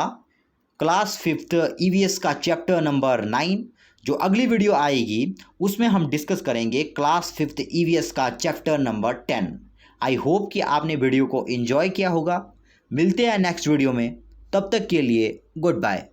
क्लास 5th ईवीएस का चैप्टर नंबर 9। जो अगली वीडियो आएगी उसमें हम डिस्कस करेंगे क्लास 5th ईवीएस का चैप्टर नंबर 10। आई होप कि आपने वीडियो को एंजॉय किया होगा। मिलते हैं नेक्स्ट वीडियो में, तब तक के लिए गुड बाय।